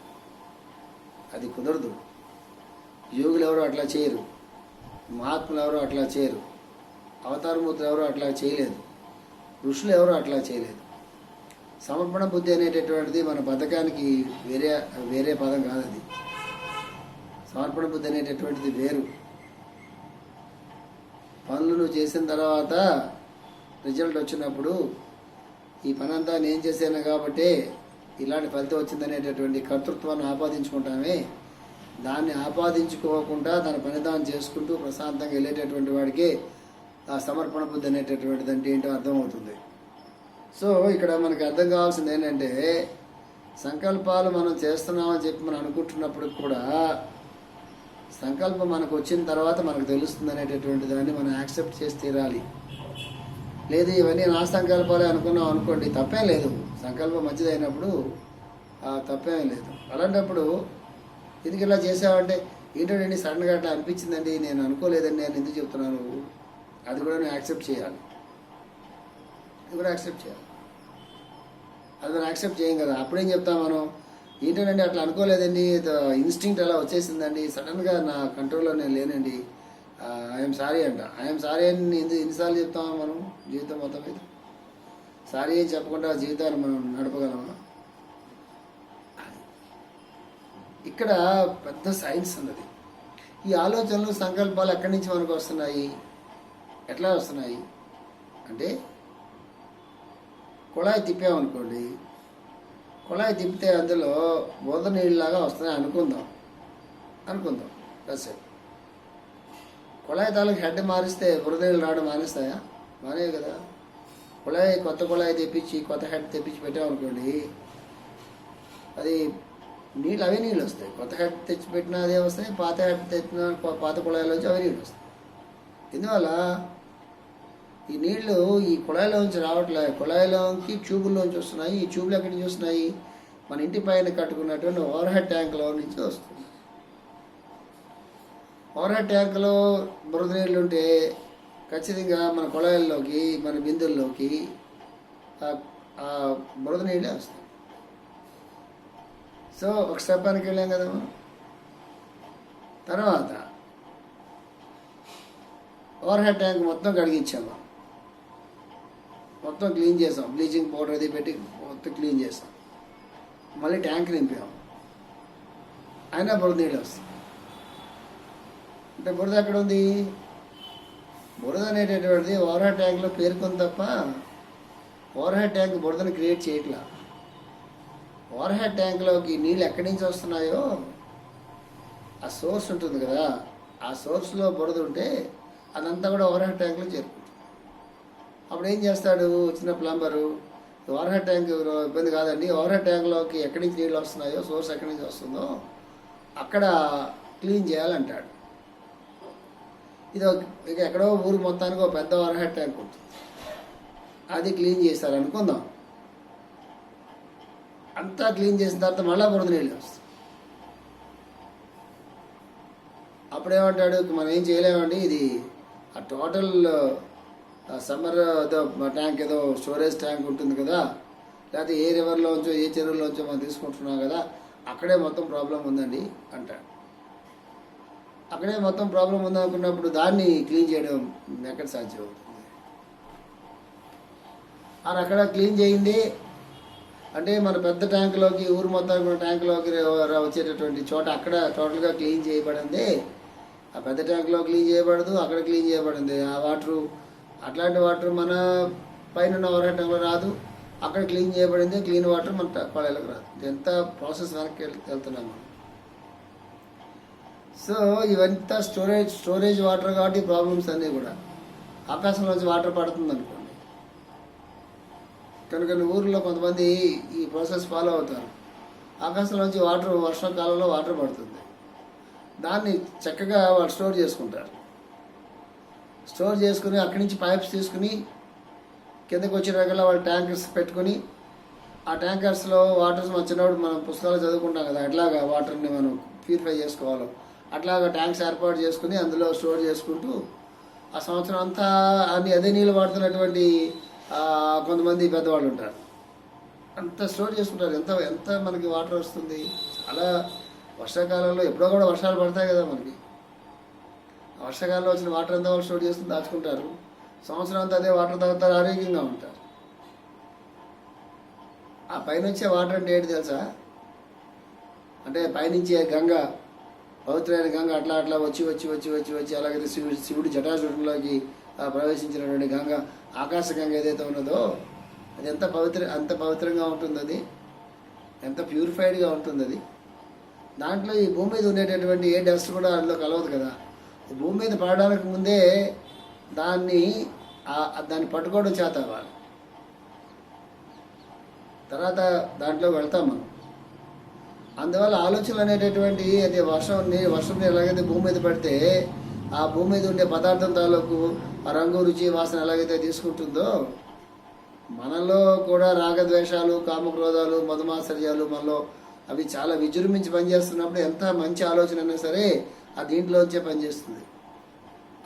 A: అది కుదరదు. యోగులు ఎవరు అట్లా చేయరు, మహాత్ములు ఎవరు అట్లా చేయరు, అవతారమూర్తులు ఎవరు అట్లా చేయలేదు, ఋషులు ఎవరు అట్లా చేయలేదు. సమర్పణ బుద్ధి అనేటటువంటిది మన బతకానికి వేరే పదం కాదు. అది సమర్పణ బుద్ధి అనేటటువంటిది వేరు. పనులు నువ్వు చేసిన తర్వాత రిజల్ట్ వచ్చినప్పుడు ఈ పని అంతా నేను చేశాను కాబట్టి ఇలాంటి ఫలితం వచ్చిందనేటటువంటి కర్తృత్వాన్ని ఆపాదించుకుంటామే, దాన్ని ఆపాదించుకోకుండా తన పని తాను చేసుకుంటూ ప్రశాంతంగా వెళ్ళేటటువంటి వాడికి ఆ సమర్పణ బుద్ధి అనేటటువంటిది అంటే ఏంటో అర్థమవుతుంది. సో ఇక్కడ మనకి అర్థం కావాల్సింది ఏంటంటే, సంకల్పాలు మనం చేస్తున్నామని చెప్పి మనం అనుకుంటున్నప్పుడు కూడా సంకల్పం మనకు వచ్చిన తర్వాత మనకు తెలుస్తుంది అనేటటువంటి దాన్ని మనం యాక్సెప్ట్ చేసి తీరాలి. లేదు ఇవన్నీ నా సంకల్పాలే అనుకున్నాం అనుకోండి, తప్పేం లేదు. సంకల్పం మంచిదైనప్పుడు తప్పేం లేదు. అలాంటప్పుడు ఎందుకు ఇలా చేసావంటే, ఏంటంటే సడన్గా అట్లా అనిపించిందండి, నేను అనుకోలేదండి నేను ఎందుకు చెప్తున్నాను, అది కూడా నేను యాక్సెప్ట్ చేయాలి. అది కూడా యాక్సెప్ట్ చేయాలి. అది మనం యాక్సెప్ట్ చేయం కదా. అప్పుడేం చెప్తాం మనం, ఏంటంటే అట్లా అనుకోలేదండి, ఇన్స్టింక్ట్ అలా వచ్చేసిందండి, సడన్గా నా కంట్రోల్లో నేను లేనండి, ఐఎమ్ సారీ అంట. ఐఎమ్ సారీ అని ఎన్నిసార్లు చెప్తామా మనం జీవితం మొత్తం మీద? సారీ అని చెప్పకుండా జీవితాన్ని మనం నడపగలమా? ఇక్కడ పెద్ద సైన్స్ ఉన్నది. ఈ ఆలోచనలు సంకల్పాలు ఎక్కడి నుంచి మనకు వస్తున్నాయి, ఎట్లా వస్తున్నాయి అంటే, కుళాయి తిప్పామనుకోండి, కుళాయి తిప్పితే అందులో బోధ నీళ్ళలాగా వస్తున్నాయి అనుకుందాం. కాసేపు కుళాయి తాలూకు హెడ్ మారిస్తే బురద నీళ్ళు రావడం మానేస్తాయా? మానే కదా. కొత్త కుళాయి తెప్పించి కొత్త హెడ్ తెప్పించి పెట్టామనుకోండి, అది నీళ్ళు అవే నీళ్ళు వస్తాయి. కొత్త హెడ్ తెచ్చిపెట్టినా అదే వస్తాయి, పాత హెడ్ తెచ్చిన పాత కుళాయిలోంచి అవే నీళ్ళు వస్తాయి. ఎందువల్ల ఈ నీళ్లు ఈ కుళాయిలోంచి రావట్లేదు, కుళాయిలోంచి ట్యూబుల్లోంచి వస్తున్నాయి. ఈ ట్యూబ్లు ఎక్కడి నుంచి వస్తున్నాయి? మన ఇంటి పైన కట్టుకున్నటువంటి ఓవర్ హెడ్ ట్యాంక్లో నుంచి వస్తుంది. ఓవర్ హెడ్ ట్యాంక్లో బురద నీళ్ళు ఉంటే ఖచ్చితంగా మన కుళాయిల్లోకి మన బిందుల్లోకి ఆ బురద నీళ్ళే వస్తాయి. సో ఒక స్టెప్ వెనక్కి వెళ్ళాం కదా మనం. తర్వాత ఓవర్ హెడ్ ట్యాంక్ మొత్తం కడిగించాము, మొత్తం క్లీన్ చేసాం, బ్లీచింగ్ పౌడర్ అది పెట్టి మొత్తం క్లీన్ చేసాం, మళ్ళీ ట్యాంక్ నింపాము, అయినా బురద నీళ్ళు వస్తాయి. అంటే బురద ఎక్కడ ఉంది? బురద అనేటటువంటిది ఓవర్ హెడ్ ట్యాంక్లో పేర్కొంది తప్ప ఓవర్ హెడ్ ట్యాంక్ బురదను క్రియేట్ చేయట్లా. ఓవర్ హెడ్ ట్యాంక్లోకి నీళ్ళు ఎక్కడి నుంచి వస్తున్నాయో ఆ సోర్స్ ఉంటుంది కదా, ఆ సోర్స్లో బురద ఉంటే అదంతా కూడా ఓవర్ హెడ్ ట్యాంక్లో చేరుకుంటుంది. అప్పుడు ఏం చేస్తాడు చిన్న ప్లంబరు, ఓవర్ హెడ్ ట్యాంక్ ఇబ్బంది కాదండి, ఓవర్ హెడ్ ట్యాంక్లోకి ఎక్కడి నుంచి నీళ్ళు వస్తున్నాయో, సోర్స్ ఎక్కడి నుంచి వస్తుందో అక్కడ క్లీన్ చేయాలంటాడు. ఇది ఇక ఎక్కడో ఊరు మొత్తానికి ఒక పెద్ద ఓవర్ హెడ్ ట్యాంక్ ఉంటుంది, అది క్లీన్ చేస్తారు అనుకుందాం. అంతా క్లీన్ చేసిన తర్వాత మళ్ళీ బురద నీళ్ళు వస్తాయి. అప్పుడేమంటాడు, మనం ఏం చేయలేమండి, ఇది ఆ టోటల్ సమ్మర్ ఏదో ట్యాంక్ ఏదో స్టోరేజ్ ట్యాంక్ ఉంటుంది కదా, లేకపోతే ఏ రివర్లోంచో ఏ చెరువులోంచో మనం తీసుకుంటున్నాం కదా, అక్కడే మొత్తం ప్రాబ్లం ఉందండి అంటాడు. అక్కడే మొత్తం ప్రాబ్లం ఉందనుకున్నప్పుడు దాన్ని క్లీన్ చేయడం ఎక్కడ సాధ్యం అవుతుంది? అది అక్కడ క్లీన్ చేయండి అంటే మన పెద్ద ట్యాంకులోకి ఊరు మొత్తానికి ట్యాంకులోకి వచ్చేటటువంటి చోట అక్కడ టోటల్గా క్లీన్ చేయబడింది. ఆ పెద్ద ట్యాంకులో క్లీన్ చేయబడదు, అక్కడ క్లీన్ చేయబడింది. ఆ వాటరు అట్లాంటి వాటర్ మన పైన ఉన్న ఓవర్ హెడ్ ట్యాంక్లో రాదు, అక్కడ క్లీన్ చేయబడింది క్లీన్ వాటర్ మన కొళాయిలకు రాదు. ఎంత ప్రాసెస్ వెనక్కి వెళ్తున్నాం మనం. సో ఇవంతా స్టోరేజ్ వాటర్ కాబట్టి ప్రాబ్లమ్స్ అన్నీ కూడా. ఆకాశంలోంచి వాటర్ పడుతుంది అనుకోండి, కనుక ఊర్లో కొంతమంది ఈ ప్రాసెస్ ఫాలో అవుతారు. ఆకాశంలోంచి వాటర్ వర్షాకాలంలో వాటర్ పడుతుంది, దాన్ని చక్కగా వాళ్ళు స్టోర్ చేసుకుంటారు. స్టోర్ చేసుకుని అక్కడి నుంచి పైప్స్ తీసుకుని కిందకి వచ్చేటప్పుడు వాళ్ళు ట్యాంకర్స్ పెట్టుకుని ఆ ట్యాంకర్స్లో వాటర్స్ వచ్చినప్పుడు మనం పుస్తకాలు చదువుకుంటాం కదా, ఎట్లాగా వాటర్ని మనం ప్యూరిఫై చేసుకోవాలో అట్లాగా ట్యాంక్స్ ఏర్పాటు చేసుకుని అందులో స్టోర్ చేసుకుంటూ ఆ సంవత్సరం అంతా అదే నీళ్ళు వాడుతున్నటువంటి కొంతమంది పెద్దవాళ్ళు ఉంటారు. అంత స్టోర్ చేసుకుంటారు. ఎంత ఎంత మనకి వాటర్ వస్తుంది. చాలా వర్షాకాలంలో ఎప్పుడో కూడా వర్షాలు పడతాయి కదా మనకి. వర్షాకాలంలో వచ్చిన వాటర్ అంతా వాళ్ళు స్టోర్ చేసుకుని దాచుకుంటారు. సంవత్సరం అంతా అదే వాటర్ తాగుతారు, ఆరోగ్యంగా ఉంటారు. ఆ పైన వచ్చే వాటర్ అంటే ఏంటి తెలుసా? అంటే పైనుంచి గంగ, పవిత్రమైన గంగ అట్లా అట్లా వచ్చి వచ్చి వచ్చి వచ్చి వచ్చి అలాగే శివుడి జటాజుటంలోకి ప్రవేశించినటువంటి గంగ, ఆకాశ గంగ ఏదైతే ఉన్నదో అది అంత పవిత్రంగా ఉంటుంది, అది ఎంత ప్యూరిఫైడ్గా ఉంటుంది. అది దాంట్లో ఈ భూమి మీద ఉండేటటువంటి ఏ డస్ట్ కూడా అందులో కలవదు కదా. భూమి మీద పడడానికి ముందే దాన్ని పట్టుకోవడం చేత అవ్వాలి, తర్వాత దాంట్లో వెళ్తాం మనం. అందువల్ల ఆలోచనలు అనేటటువంటి అది వర్షం ఎలాగైతే భూమి మీద పడితే ఆ భూమి మీద ఉండే పదార్థం తాలూకు ఆ రంగు, రుచి, వాసన ఎలాగైతే తీసుకుంటుందో మనలో కూడా రాగద్వేషాలు, కామక్రోధాలు, మధుమాశ్చర్యాలు మనలో అవి చాలా విజృంభించి పనిచేస్తున్నప్పుడు ఎంత మంచి ఆలోచన అయినా సరే ఆ దీంట్లోంచే పనిచేస్తుంది.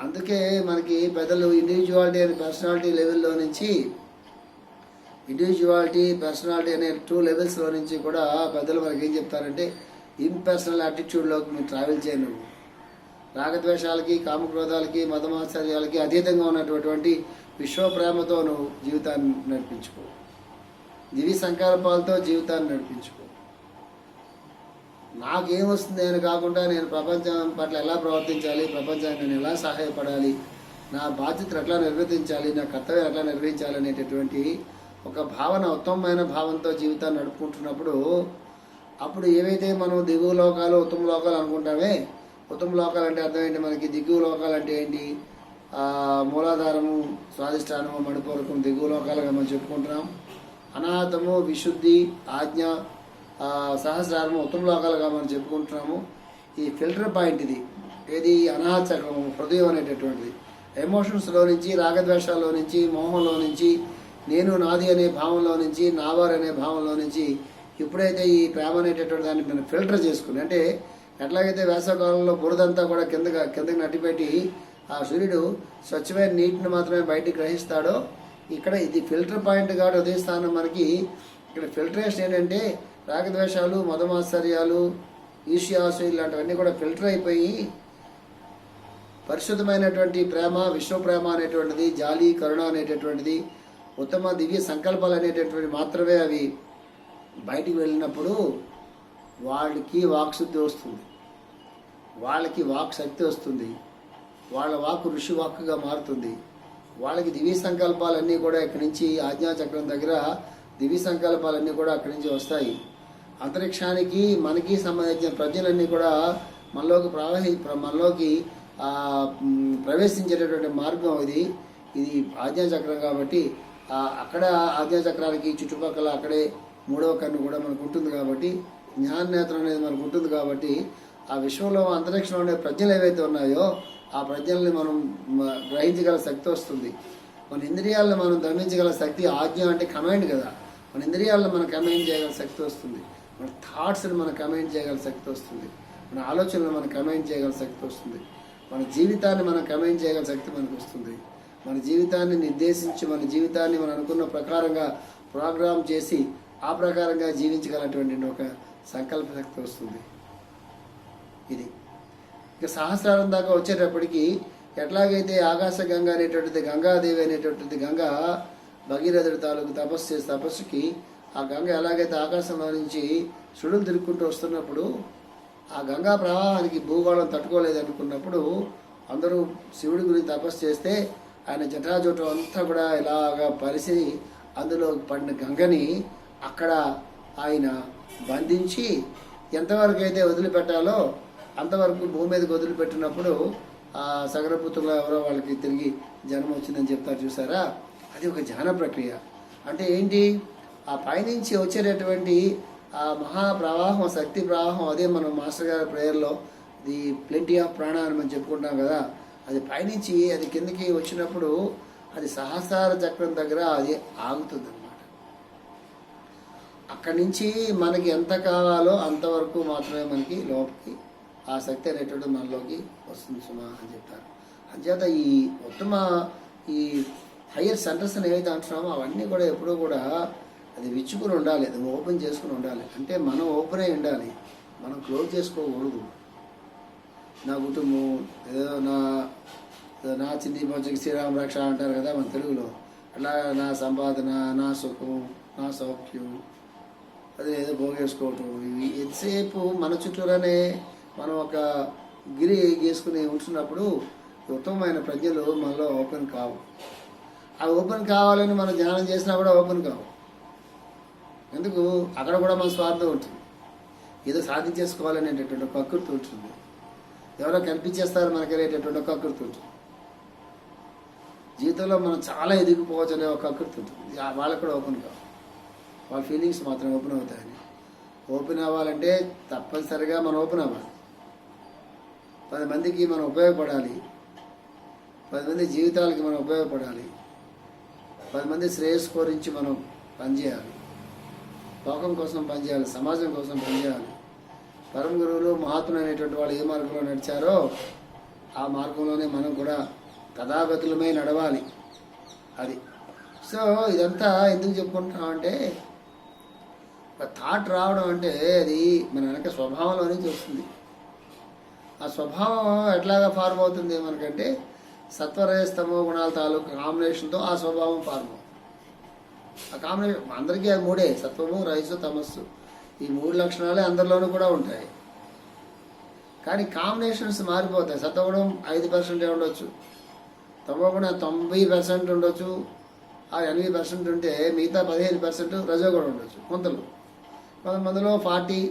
A: అందుకే మనకి పెద్దలు ఇండివిజువాలిటీ అండ్ పర్సనాలిటీ లెవెల్లో నుంచి, ఇండివిజువాలిటీ, పర్సనాలిటీ అనే 2 లెవెల్స్లో నుంచి కూడా పెద్దలు మనకి ఏం చెప్తారంటే, ఇంపర్సనల్ యాటిట్యూడ్లోకి మీరు ట్రావెల్ చేయను. రాగద్వేషాలకి, కామక్రోధాలకి, మధమాశ్చర్యాలకి అతీతంగా ఉన్నటువంటి విశ్వప్రేమతో నువ్వు జీవితాన్ని నడిపించుకో, దివి సంకల్పాలతో జీవితాన్ని నడిపించుకో. నాకేమొస్తుంది అని కాకుండా నేను ప్రపంచం పట్ల ఎలా ప్రవర్తించాలి, ప్రపంచానికి నేను ఎలా సహాయపడాలి, నా బాధ్యతలు ఎట్లా నిర్వర్తించాలి, నా కర్తవ్యం ఎట్లా నిర్వహించాలి అనేటటువంటి ఒక భావన, ఉత్తమమైన భావంతో జీవితాన్ని నడుపుకుంటున్నప్పుడు అప్పుడు ఏవైతే మనం దిగువ లోకాలు, ఉత్తమ లోకాలు అనుకుంటామే, ఉత్తమ లోకాలు అంటే అర్థం ఏంటి మనకి, దిగువ లోకాలు అంటే ఏంటి, మూలాధారము, స్వాధిష్టానము, మణిపూరకం దిగువ లోకాలుగా మనం చెప్పుకుంటున్నాం. అనాహతము, విశుద్ధి, ఆజ్ఞ, సహస్రారము ఉత్తమ లోకాలుగా మనం చెప్పుకుంటున్నాము. ఈ ఫిల్టర్ పాయింట్ ఇది ఏది, అనాహత చక్రము, హృదయం అనేటటువంటిది. ఎమోషన్స్లో నుంచి, రాగద్వేషాల్లో నుంచి, మోహంలో నుంచి, నేను నాది అనే భావంలో నుంచి, నావారు అనే భావంలో నుంచి ఎప్పుడైతే ఈ ప్రేమ అనేటటువంటి దాన్ని మనం ఫిల్టర్ చేసుకుని, అంటే ఎట్లాగైతే వేసవకాలంలో బురదంతా కూడా కిందకి నట్టిపెట్టి ఆ సూర్యుడు స్వచ్ఛమైన నీటిని మాత్రమే బయటికి గ్రహిస్తాడో, ఇక్కడ ఇది ఫిల్టర్ పాయింట్ కాబట్టి ఉదయస్థానం మనకి ఇక్కడ ఫిల్టరేషన్ ఏంటంటే రాగద్వేషాలు, మధమాశ్చర్యాలు, ఈర్ష్యాసు ఇలాంటివన్నీ కూడా ఫిల్టర్ అయిపోయి పరిశుద్ధమైనటువంటి ప్రేమ, విశ్వప్రేమ అనేటువంటిది, జాలి, కరుణ అనేటటువంటిది, ఉత్తమ దివ్య సంకల్పాలు అనేటటువంటి మాత్రమే అవి బయటికి వెళ్ళినప్పుడు వాళ్ళకి వాక్శుద్ధి వస్తుంది, వాళ్ళకి వాక్ శక్తి వస్తుంది, వాళ్ళ వాక్కు ఋషి వాక్కుగా మారుతుంది. వాళ్ళకి దివ్య సంకల్పాలన్నీ కూడా ఇక్కడి నుంచి ఆజ్ఞాచక్రం దగ్గర దివ్య సంకల్పాలన్నీ కూడా అక్కడి నుంచి వస్తాయి. అంతరిక్షానికి మనకి సంబంధించిన ప్రజలన్నీ కూడా మనలోకి ప్రవేశించేటటువంటి మార్గం ఇది ఆజ్ఞాచక్రం. కాబట్టి అక్కడ ఆజ్ఞాచక్రానికి చుట్టుపక్కల అక్కడే 3వ కన్ను కూడా మనకు ఉంటుంది కాబట్టి, జ్ఞాన నేత్రం అనేది మనకు ఉంటుంది కాబట్టి ఆ విశ్వంలో, అంతరిక్షంలో ఉండే ప్రజ్ఞలు ఏవైతే ఉన్నాయో ఆ ప్రజ్ఞల్ని మనం గ్రహించగల శక్తి వస్తుంది. మన ఇంద్రియాలను మనం దమించగల శక్తి, ఆజ్ఞ అంటే కమాండ్ కదా, మన ఇంద్రియాలను మనం కమాండ్ చేయగల శక్తి వస్తుంది, మన థాట్స్ని మనం కమాండ్ చేయగల శక్తి వస్తుంది, మన ఆలోచనలు మనం కమాండ్ చేయగల శక్తి వస్తుంది, మన జీవితాన్ని మనం కమాండ్ చేయగల శక్తి మనకు వస్తుంది. మన జీవితాన్ని నిర్దేశించి, మన జీవితాన్ని మనం అనుకున్న ప్రకారంగా ప్రోగ్రామ్ చేసి ఆ ప్రకారంగా జీవించగలటువంటి ఒక సంకల్ప శక్తి వస్తుంది. ఇది ఇక సహస్రారం దాకా వచ్చేటప్పటికి ఎట్లాగైతే ఆకాశ గంగ అనేటువంటిది, గంగాదేవి అనేటువంటిది గంగ భగీరథుడి తాలూకు తపస్సుకి ఆ గంగ ఎలాగైతే ఆకాశంలో నుంచి సుడులు తిరుక్కుంటూ వస్తున్నప్పుడు ఆ గంగా ప్రవాహానికి భూగోళం తట్టుకోలేదనుకున్నప్పుడు అందరూ శివుడి గురించి తపస్సు చేస్తే ఆయన జటాజోటం అంతా కూడా ఇలాగా పరిసి అందులో పడిన గంగని అక్కడ ఆయన బంధించి ఎంతవరకు అయితే వదిలిపెట్టాలో అంతవరకు భూమి మీదకి వదిలిపెట్టినప్పుడు ఆ సగరపుత్రులు ఎవరో వాళ్ళకి తిరిగి జన్మ వచ్చిందని చెప్తారు చూసారా, అది ఒక ధ్యాన ప్రక్రియ. అంటే ఏంటి, ఆ పైనుంచి వచ్చేటటువంటి ఆ మహాప్రవాహం, శక్తి ప్రవాహం, అదే మనం మాస్టర్ గారి ప్రేయర్లో ది ప్లెంటీ ఆఫ్ ప్రాణ అని మనం చెప్పుకుంటాం కదా, అది పైనుంచి అది కిందకి వచ్చినప్పుడు అది సహస్రార చక్రం దగ్గర అది ఆగుతుంది అన్నమాట. అక్కడి నుంచి మనకి ఎంత కావాలో అంతవరకు మాత్రమే మనకి లోపలికి ఆ శక్తి అనేటువంటి మనలోకి వస్తుంది సుమా అని చెప్తారు. అంచేత ఈ ఉత్తమ ఈ హయ్యర్ సెంటర్స్ అని ఏవైతే అంటున్నామో అవన్నీ కూడా ఎప్పుడూ కూడా అది విచ్చుకుని ఉండాలి, అది ఓపెన్ చేసుకుని ఉండాలి. అంటే మనం ఓపెన్ అయి ఉండాలి, మనం క్లోజ్ చేసుకోకూడదు. నా కుటుంబం ఏదో నా చిన్ని పంచకి శ్రీరామ రక్ష అంటారు కదా మన తెలుగులో, అట్లా నా సంపాదన, నా సుఖం, నా సౌఖ్యం, అది ఏదో భోగేసుకోవటం, ఇవి ఎంతసేపు మన చుట్టూరానే మనం ఒక గిరి గీసుకుని ఉంటున్నప్పుడు ఉత్తమమైన ప్రజ్ఞలు మనలో ఓపెన్ కావు. ఆ ఓపెన్ కావాలని మనం ధ్యానం చేసినా కూడా ఓపెన్ కావు. ఎందుకు? అక్కడ కూడా మన స్వార్థం ఉంటుంది. ఏదో సాధించేసుకోవాలనేటటువంటి ఒక కకృతి ఉంటుంది. ఎవరో కల్పించేస్తారు మనకనేటటువంటి ఒక కకృతి ఉంటుంది. జీవితంలో మనం చాలా ఎదిగిపోవచ్చు అనే ఒక కకృతి ఉంటుంది. వాళ్ళకు కూడా ఓపెన్ కావు. వాళ్ళ ఫీలింగ్స్ మాత్రం ఓపెన్ అవుతాయని. ఓపెన్ అవ్వాలంటే తప్పనిసరిగా మనం ఓపెన్ అవ్వాలి. 10 మందికి మనం ఉపయోగపడాలి. 10 మంది జీవితాలకి మనం ఉపయోగపడాలి. 10 మంది శ్రేయస్సు గురించి మనం పనిచేయాలి. లోకం కోసం పనిచేయాలి, సమాజం కోసం పనిచేయాలి. పరమ గురువులు మహాత్ములు అనేటువంటి వాళ్ళు ఏ మార్గంలో నడిచారో ఆ మార్గంలోనే మనం కూడా తథాగతులమై నడవాలి. అది. సో ఇదంతా ఎందుకు చెప్పుకుంటున్నామంటే, ఒక థాట్ రావడం అంటే అది మన వెనక స్వభావంలో నుంచి వస్తుంది. ఆ స్వభావం ఎట్లాగా ఫార్మ్ అవుతుంది మనకంటే, సత్వరజస్తమో గుణాల తాలూకు కాంబినేషన్తో ఆ స్వభావం ఫార్మ్ అవుతుంది. ఆ కాంబినేషన్ అందరికీ ఆ మూడే, సత్వము రజస్సు తమస్సు, ఈ 3 లక్షణాలే అందరిలోనూ కూడా ఉంటాయి. కానీ కాంబినేషన్స్ మారిపోతాయి. సత్వగుణం 5% ఉండొచ్చు, తమోగుణం 90% ఉండొచ్చు, ఆ 80% ఉంటే మిగతా 15% రజోగుణం ఉండొచ్చు. కొంతమందిలో 40,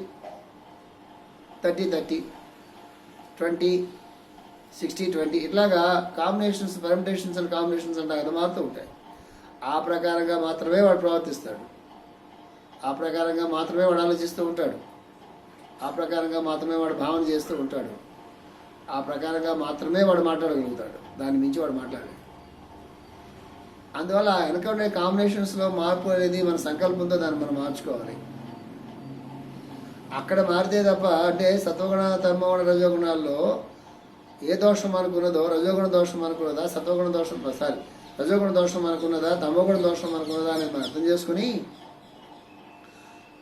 A: 30, 30, 20, 60, 20 ఇట్లాగా కాంబినేషన్స్, పర్మిటేషన్స్ అండ్ కాంబినేషన్స్ అంటే అది మారుతూ ఉంటాయి. ఆ ప్రకారంగా మాత్రమే వాడు ప్రవర్తిస్తాడు. ఆ ప్రకారంగా మాత్రమే వాడు ఆలోచిస్తూ ఉంటాడు. ఆ ప్రకారంగా మాత్రమే వాడు భావన చేస్తూ ఉంటాడు. ఆ ప్రకారంగా మాత్రమే వాడు మాట్లాడగలుగుతాడు. దాని మించి వాడు మాట్లాడాలి. అందువల్ల వెనక ఉండే కాంబినేషన్స్లో మార్పు అనేది మన సంకల్పంతో దాన్ని మనం మార్చుకోవాలి. అక్కడ మారితే తప్ప, అంటే సత్వగుణ తమోగుణ రజోగుణాల్లో ఏ దోషం అనుకున్నదో, రజోగుణ దోషం అనుకున్నదా, సత్వగుణ దోషం రజోగుణ దోషం అనుకున్నదా, తమోగుణ దోషం అనుకున్నదా అనేది మనం అర్థం చేసుకుని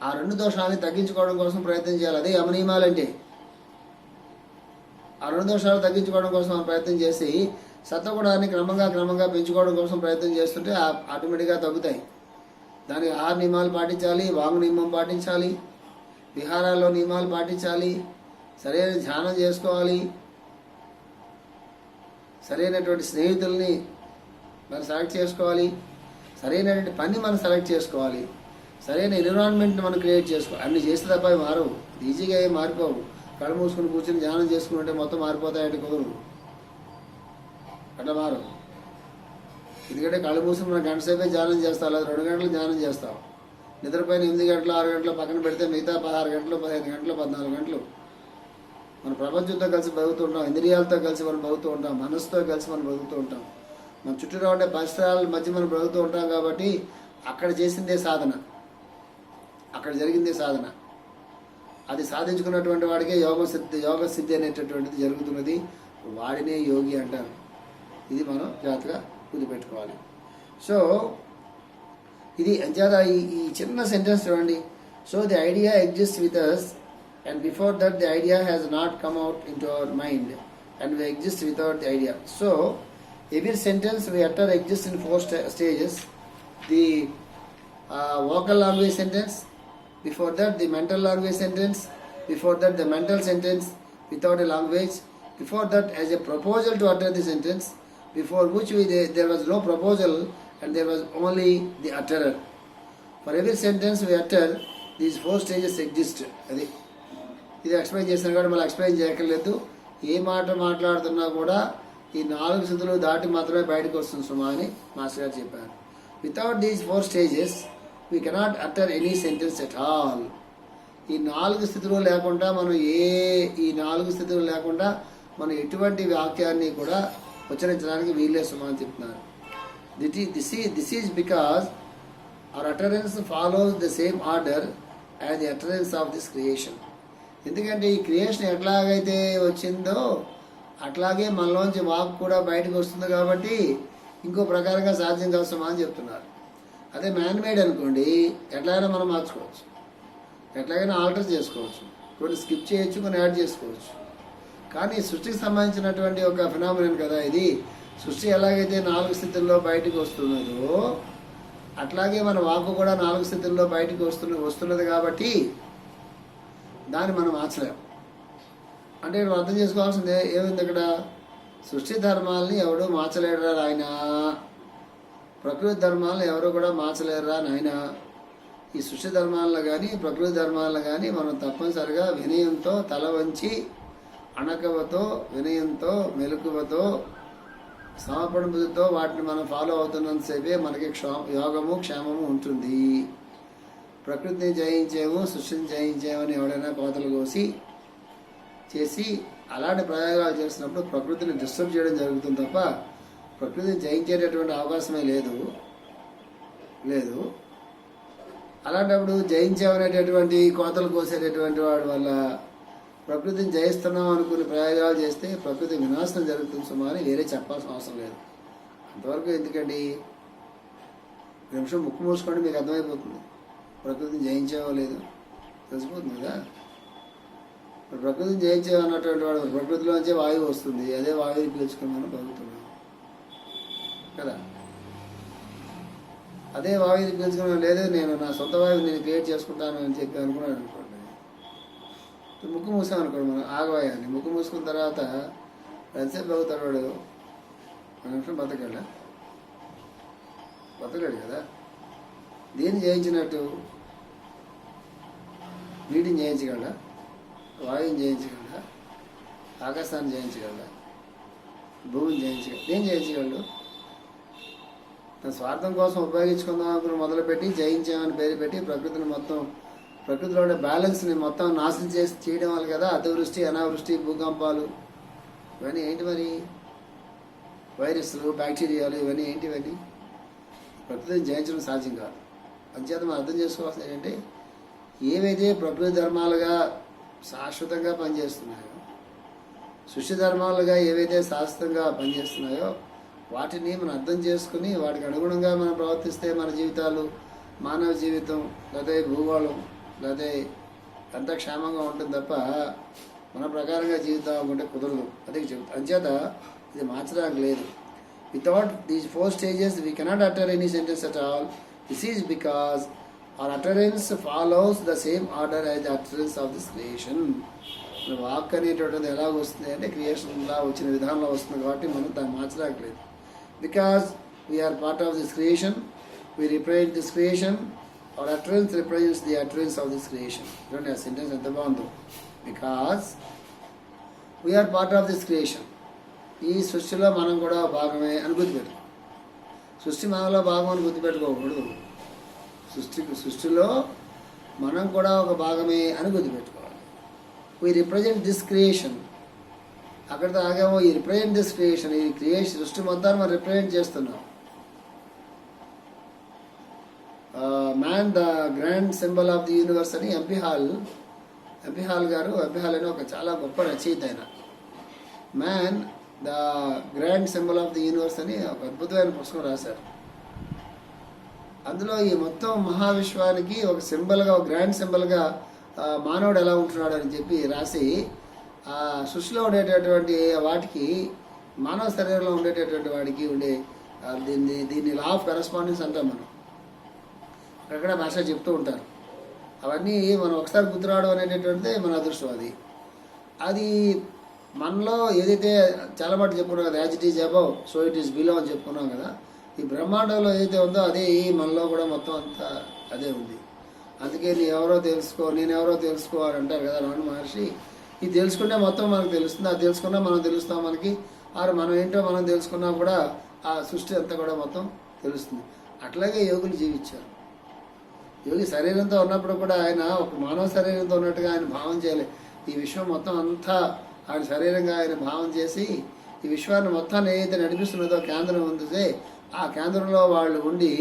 A: ఆ 2 దోషాలని తగ్గించుకోవడం కోసం ప్రయత్నం చేయాలి. అదే యమనియమాలంటే. ఆ 2 దోషాలు తగ్గించుకోవడం కోసం మనం ప్రయత్నం చేసి సత్వగుణాన్ని క్రమంగా పెంచుకోవడం కోసం ప్రయత్నం చేస్తుంటే ఆటోమేటిక్గా తగ్గుతాయి. దానికి 6 నియమాలు పాటించాలి, వాంగ్ నియమం పాటించాలి, విహారాల్లో నియమాలు పాటించాలి, సరైన ధ్యానం చేసుకోవాలి, సరైనటువంటి స్నేహితుల్ని మనం సెలెక్ట్ చేసుకోవాలి, సరైనటువంటి పని మనం సెలెక్ట్ చేసుకోవాలి, సరైన ఎన్విరాన్మెంట్ని మనం క్రియేట్ చేసుకోవాలి. అన్ని చేస్తే తప్ప అవి మారవు. ఈజీగా ఏం మారిపోవు. కళ్ళు మూసుకుని కూర్చొని ధ్యానం చేసుకుంటే మొత్తం మారిపోతాయంటే కుదరదు. అట్లా మారవు. ఎందుకంటే కళ్ళు మూసుకుని మనం గంట సేపే ధ్యానం చేస్తాం, లేదా 2 గంటలు ధ్యానం చేస్తాం. నిద్రపైన 8 గంటలు 6 గంటలు పక్కన పెడితే మిగతా 16 గంటలు 15 గంటలు 14 గంటలు మన ప్రపంచంతో కలిసి బతుకుతూ ఉంటాం. ఇంద్రియాలతో కలిసి మనం బతుకుతూ ఉంటాం, మనసుతో కలిసి మనం బతుకుతూ ఉంటాం. మన చుట్టూరా ఉండే పరిసరాల మధ్య మనం బ్రతుకుతూ ఉంటాం. కాబట్టి అక్కడ చేసిందే సాధన, అక్కడ జరిగిందే సాధన. అది సాధించుకున్నటువంటి వాడికే యోగ సిద్ధి అనేటటువంటిది జరుగుతున్నది. వాడినే యోగి అంటారు. ఇది మనం జాగ్రత్తగా గుర్తుపెట్టుకోవాలి. సో ఇది అంచేత ఈ చిన్న సెంటెన్స్ చూడండి. So the idea exist with us and before that the idea has not come out into our mind and we exist without the idea. So every sentence we utter exists in 4 stages. The vocal language sentence, before that the mental language sentence, before that the mental sentence without a language, before that as a proposal to utter the sentence, before which there was no proposal and there was only the utterer. For every sentence we utter, these 4 stages exist. అది ఇది explain చేసిన కూడా మళ్ళీ explain చేయక్కర్లేదు. ఏ మాట మాట్లాడుతున్నా కూడా ఈ 4 స్థితులు దాటి మాత్రమే బయటకు వస్తుంది సుమా అని మాస్టర్ గారు చెప్పారు. Without these 4 stages we cannot utter any sentence at all. ఈ 4 స్థితులు లేకుండా మనం ఎటువంటి వాక్యాన్ని కూడా ఉచ్చరించడానికి వీల్లేదు సుమా అని చెప్తున్నారు. This is because our utterance follows the same order as the utterance of this creation. ఎందుకంటే ఈ క్రియేషన్ ఎట్లాగైతే వచ్చిందో అట్లాగే మనలోంచి వాక్ కూడా బయటకు వస్తుంది. కాబట్టి ఇంకో ప్రకారంగా సాధ్యం కష్టమా అని చెప్తున్నారు. అదే మ్యాన్ మేడ్ అనుకోండి, ఎట్లాగైనా మనం మార్చుకోవచ్చు, ఎట్లాగైనా ఆల్టర్ చేసుకోవచ్చు, కొన్ని స్కిప్ చేయొచ్చు, కొన్ని యాడ్ చేసుకోవచ్చు. కానీ సృష్టికి సంబంధించినటువంటి ఒక ఫినామినన్ కదా ఇది. సృష్టి ఎలాగైతే 4 స్థితుల్లో బయటకు వస్తున్నదో అట్లాగే మన వాక్కు కూడా 4 స్థితుల్లో బయటకు వస్తున్నది. కాబట్టి దాన్ని మనం మార్చలేం. అంటే నువ్వు అర్థం చేసుకోవాల్సిందే ఏమైంది అక్కడ, సృష్టి ధర్మాలని ఎవడు మార్చలేడురా నాయన, ప్రకృతి ధర్మాలను ఎవరు కూడా మార్చలేరురా నాయన. ఈ సృష్టి ధర్మాలను కానీ ప్రకృతి ధర్మాలను కానీ మనం తప్పనిసరిగా వినయంతో తల వంచి అణకవతో వినయంతో మెలకువతో సమర్పణ బుద్ధితో వాటిని మనం ఫాలో అవుతున్నంతసేపే మనకి యోగము క్షేమము ఉంటుంది. ప్రకృతిని జయించేము సృష్టిని జయించేమని ఎవడైనా కోతలు కోసి చేసి అలాంటి ప్రయోగాలు చేసినప్పుడు ప్రకృతిని డిస్టర్బ్ చేయడం జరుగుతుంది తప్ప ప్రకృతిని జయించేటటువంటి అవకాశమే లేదు. అలాంటప్పుడు జయించామనేటటువంటి కోతలు కోసేటటువంటి వాడి వల్ల ప్రకృతిని జయిస్తున్నాం అనుకుని ప్రయోగాలు చేస్తే ప్రకృతి వినాశనం జరుగుతుంది సుమా అని వేరే చెప్పాల్సిన అవసరం లేదు. అంతవరకు ఎందుకండి, నిమిషం ముక్కు మూసుకోండి, మీకు అర్థమైపోతుంది ప్రకృతిని జయించేవో లేదు, తెలిసిపోతుంది కదా. ప్రకృతిని జయించేవన్నటువంటి వాడు ప్రకృతిలోంచే వాయువు వస్తుంది, అదే వాయువు పీల్చుకుని మనం బతుకుతున్నాం కదా. అదే వాయువుని పీల్చుకున్నాం, లేదు నేను నా సొంత వాయువు నేను క్రియేట్ చేసుకుంటాను అని చెప్పి అనుకున్నాడు అనుకోండి, ముక్కు మూసాం అనుకోండి, మనం ఆగవాయాన్ని ముక్కు మూసుకున్న తర్వాత ఎంతసేపు బతుకుతాడు వాడు? ఒక నిమిషం బతకలేడు కదా. దేన్ని జయించినట్టు? నీటిని జయించగలడా? వాయువుని జయించగలడా? ఆకాశాన్ని జయించగలడా? భూమిని జయించగలడు? ఏం జయించగలడు? తన స్వార్థం కోసం ఉపయోగించుకుందాం అనుకుని మొదలుపెట్టి జయించామని పేరు పెట్టి ప్రకృతిని మొత్తం, ప్రకృతిలో ఉండే బ్యాలెన్స్ని మొత్తం నాశనం చేయడం వల్ల కదా అతివృష్టి అనావృష్టి భూకంపాలు ఇవన్నీ. ఏంటి మరి? వైరస్లు బ్యాక్టీరియాలు ఇవన్నీ ఏంటివన్నీ? ప్రకృతిని జయించడం సాధ్యం కాదు. అంచేత మనం అర్థం చేసుకోవాల్సింది ఏంటంటే, ఏవైతే ప్రకృతి ధర్మాలుగా శాశ్వతంగా పనిచేస్తున్నాయో, సృష్టి ధర్మాలుగా ఏవైతే శాశ్వతంగా పనిచేస్తున్నాయో వాటిని మనం అర్థం చేసుకుని వాటికి అనుగుణంగా మనం ప్రవర్తిస్తే మన జీవితాలు, మానవ జీవితం లేదా భూగోళం లేదా అంత క్షేమంగా ఉంటుంది తప్ప మన ప్రకారంగా జీవితం అనుకుంటే కుదరదు. అదే చెబుతా. అంచేత ఇది మార్చడానికి లేదు. Without these 4 stages we cannot utter any sentence at all. This is because our utterance follows the same order as the utterance of this creation. Walk అనేటువంటిది ఎలా వస్తుంది అంటే క్రియేషన్లా వచ్చిన విధానంలో వస్తుంది కాబట్టి మనం దాన్ని మార్చడానికి లేదు. Because we are part of this creation, we represent this creation, our utterance represents the utterance of this creation. చూడండి ఆ సెంటెన్స్ ఎంత బాగుందో. Because we are part of this creation, ఈ సృష్టిలో మనం కూడా భాగమే అని గుర్తుపెట్టు. సృష్టి మనలో భాగం అని గుర్తుపెట్టుకోకూడదు. సృష్టిలో మనం కూడా ఒక భాగమే అని గుర్తుపెట్టుకోవాలి. వీ రిప్రజెంట్ దిస్ క్రియేషన్, అక్కడితో ఆగాము. ఈ రిప్రజెంట్ దిస్ క్రియేషన్, ఈ క్రియేషన్ సృష్టి మొత్తాన్ని మనం రిప్రజెంట్ చేస్తున్నాం. Man the grand symbol of the universe అని ఎంపీ హాల్ గారు, ఎంపీ హాల్ అని ఒక చాలా గొప్ప రచయిత ఆయన. Man the grand symbol of the universe అని ఒక అద్భుతమైన పుస్తకం రాశారు. అందులో ఈ మొత్తం మహావిశ్వానికి ఒక సింబల్గా, ఒక గ్రాండ్ సింబల్గా మానవుడు ఎలా ఉంటున్నాడు అని చెప్పి రాసి, ఆ సృష్టిలో ఉండేటటువంటి వాటికి, మానవ శరీరంలో ఉండేటటువంటి వాడికి ఉండే దీన్ని లా ఆఫ్ కరెస్పాండెన్స్ అంటాం మనం. అక్కడ భాష చెప్తూ ఉంటారు. అవన్నీ మనం ఒకసారి గుర్తురావడం అనేటటువంటిది మన అదృష్టం. అది మనలో ఏదైతే చాలా మాట చెప్పుకున్నాం కదా, as it is above so it is below అని చెప్పుకున్నాం కదా. ఈ బ్రహ్మాండంలో ఏదైతే ఉందో అదే మనలో కూడా మొత్తం అంతా అదే ఉంది. అందుకే నేనెవరో తెలుసుకో అని అంటారు కదా రమణ మహర్షి. ఇది తెలుసుకుంటే మొత్తం మనకు తెలుస్తుంది, అది తెలుసుకున్నా మనం తెలుస్తాం. మనకి మనం ఏంటో మనం తెలుసుకున్నా కూడా ఆ సృష్టి అంతా కూడా మొత్తం తెలుస్తుంది. అట్లాగే యోగులు జీవించారు. యోగి శరీరంతో ఉన్నప్పుడు కూడా ఆయన ఒక మానవ శరీరంతో ఉన్నట్టుగా ఆయన భావం చేయాలి. ఈ విశ్వం మొత్తం అంతా ఆయన శరీరంగా ఆయన భావం చేసి ఈ విశ్వాన్ని మొత్తాన్ని ఏదైతే నడిపిస్తున్నదో కేంద్రం ఉందితే ఆ కేంద్రంలో వాళ్ళు ఉండి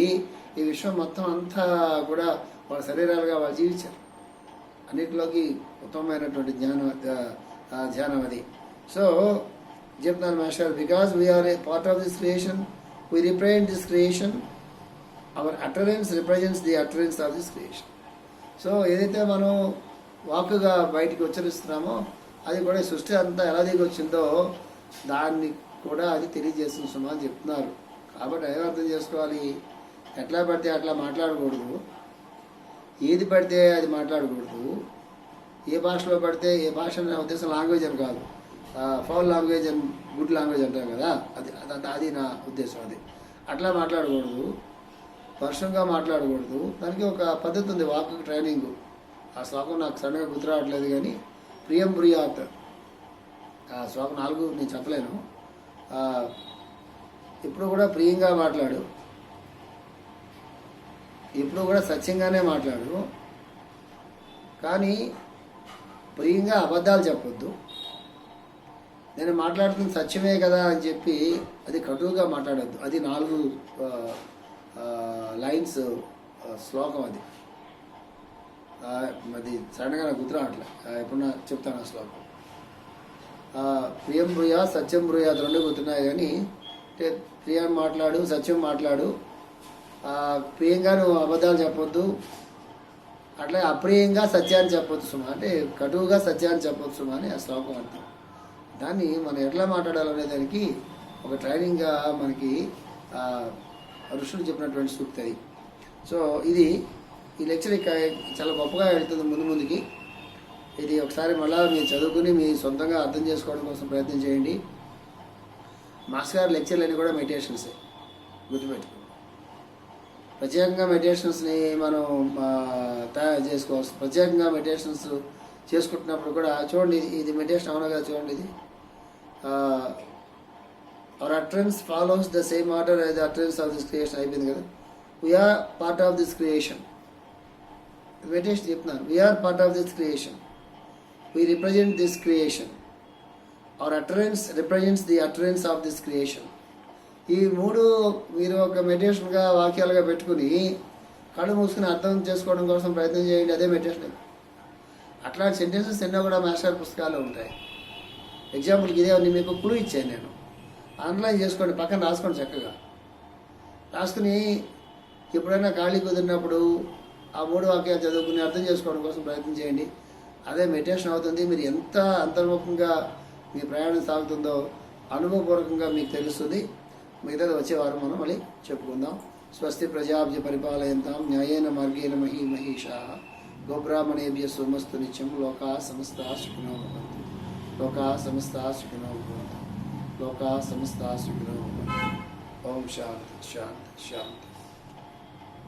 A: ఈ విశ్వం మొత్తం అంతా కూడా వాళ్ళ శరీరాలుగా వాళ్ళు జీవించారు. అన్నిటిలోకి ఉత్తమమైనటువంటి ధ్యానం అది. సో చెప్తున్నాను master, because we are a part of this creation, we represent this creation, our utterance represents the utterance of this creation. So ఏదైతే మనం వాక్కుగా బయటికి ఉచ్చరిస్తున్నామో అది కూడా సృష్టి అంతా ఎలా దిగి వచ్చిందో దాన్ని కూడా అది తెలియజేస్తుంది సుమా అని చెప్తున్నారు. కాబట్టి ఏం అర్థం చేసుకోవాలి, ఎట్లా పడితే అట్లా మాట్లాడకూడదు, ఏది పడితే అది మాట్లాడకూడదు, ఏ భాషలో పడితే, ఏ భాష అనే ఉద్దేశం లాంగ్వేజ్ అని కాదు, foul language and good language అంటారు కదా, అది నా ఉద్దేశం. అది అట్లా మాట్లాడకూడదు, పరుషంగా మాట్లాడకూడదు. దానికి ఒక పద్ధతి ఉంది, వాక్ ట్రైనింగ్. ఆ శ్లోకం నాకు సడన్గా గుర్తు రావట్లేదు, కానీ ప్రియం బ్రూయాత్ ఆ శ్లోకం 4 నేను చెప్పలేను. ఇప్పుడు కూడా ప్రియంగా మాట్లాడు, ఇప్పుడు కూడా సత్యంగానే మాట్లాడు, కానీ ప్రియంగా అబద్ధాలు చెప్పొద్దు. నేను మాట్లాడుతున్న సత్యమే కదా అని చెప్పి అది కటువుగా మాట్లాడద్దు. అది 4 లైన్స్ శ్లోకం. అది సడన్గా నాకు గుర్తు రావట్లే, ఎప్పుడన్నా చెప్తాను ఆ శ్లోకం. ప్రియం బ్రూయా సత్యం బ్రూయా 2 గుర్తున్నాయి, కానీ ప్రియం మాట్లాడు, సత్యం మాట్లాడు, ప్రియంగా నువ్వు అబద్ధాలు చెప్పొద్దు, అట్లా అప్రియంగా సత్యాన్ని చెప్పొద్దు సుమా, అంటే కటువుగా సత్యాన్ని చెప్పొద్దు సుమా అని ఆ శ్లోకం అర్థం. దాన్ని మనం ఎట్లా మాట్లాడాలనే దానికి ఒక ట్రైనింగ్గా మనకి ఋషులు చెప్పినటువంటి సూక్తి అది. సో ఈ లెక్చర్ చాలా గొప్పగా వెళ్తుంది ముందుకి. ఇది ఒకసారి మళ్ళీ మీరు చదువుకుని మీ సొంతంగా అర్థం చేసుకోవడం కోసం ప్రయత్నం చేయండి. మాస్టర్ గారి లెక్చర్లన్నీ కూడా మెడిటేషన్సే, గుర్తుపెట్టుకోండి. ప్రత్యేకంగా మెడిటేషన్స్ని మనం తయారు చేసుకోవచ్చు. ప్రత్యేకంగా మెడిటేషన్స్ చేసుకుంటున్నప్పుడు కూడా చూడండి, ఇది మెడిటేషన్ అవునా కదా, చూడండి ఇది our utterance follows the same order as the utterance of this creation అయిపోయింది కదా. We are part of this creation. Meditation చెప్తున్నాను, we are part of this creation, we represent this creation, our utterance represents the utterance of this creation. ఈ 3 మీరు ఒక మెడిటేషన్గా వాక్యాలుగా పెట్టుకుని కళ్ళు మూసుకుని అర్థం చేసుకోవడం కోసం ప్రయత్నం చేయండి. అదే మెడిటేషన్. అట్లాంటి సెంటెన్సెస్ ఎన్నో కూడా మాస్టర్ పుస్తకాల్లో ఉంటాయి. ఎగ్జాంపుల్కి ఇదే మీకు క్లూ ఇచ్చాను నేను, ఆన్లైన్ చేసుకోండి, పక్కన రాసుకోండి, చక్కగా రాసుకుని ఎప్పుడైనా ఖాళీ కుదిరినప్పుడు ఆ 3 వాక్యాలు చదువుకుని అర్థం చేసుకోవడం కోసం ప్రయత్నం చేయండి. అదే మెడిటేషన్ అవుతుంది. మీరు ఎంత అంతర్ముఖంగా మీ ప్రయాణం సాగుతుందో అనుభవపూర్వకంగా మీకు తెలుస్తుంది. మిగతాది వచ్చే వారం మనం మళ్ళీ చెప్పుకుందాం. స్వస్తి ప్రజాభ్య పరిపాలయంతాం న్యాయేన మార్గేణ మహీమహీషా గోబ్రాహ్మణేభ్య సోమస్తు నిత్యం. లోకా సమస్తా సుఖినో భవంతు. లోకా సమస్తా సుఖినో భవంతు. లోకా సమస్తా సుఖినో భవంతు. ఓం శాంతి శాంతి శాంతి.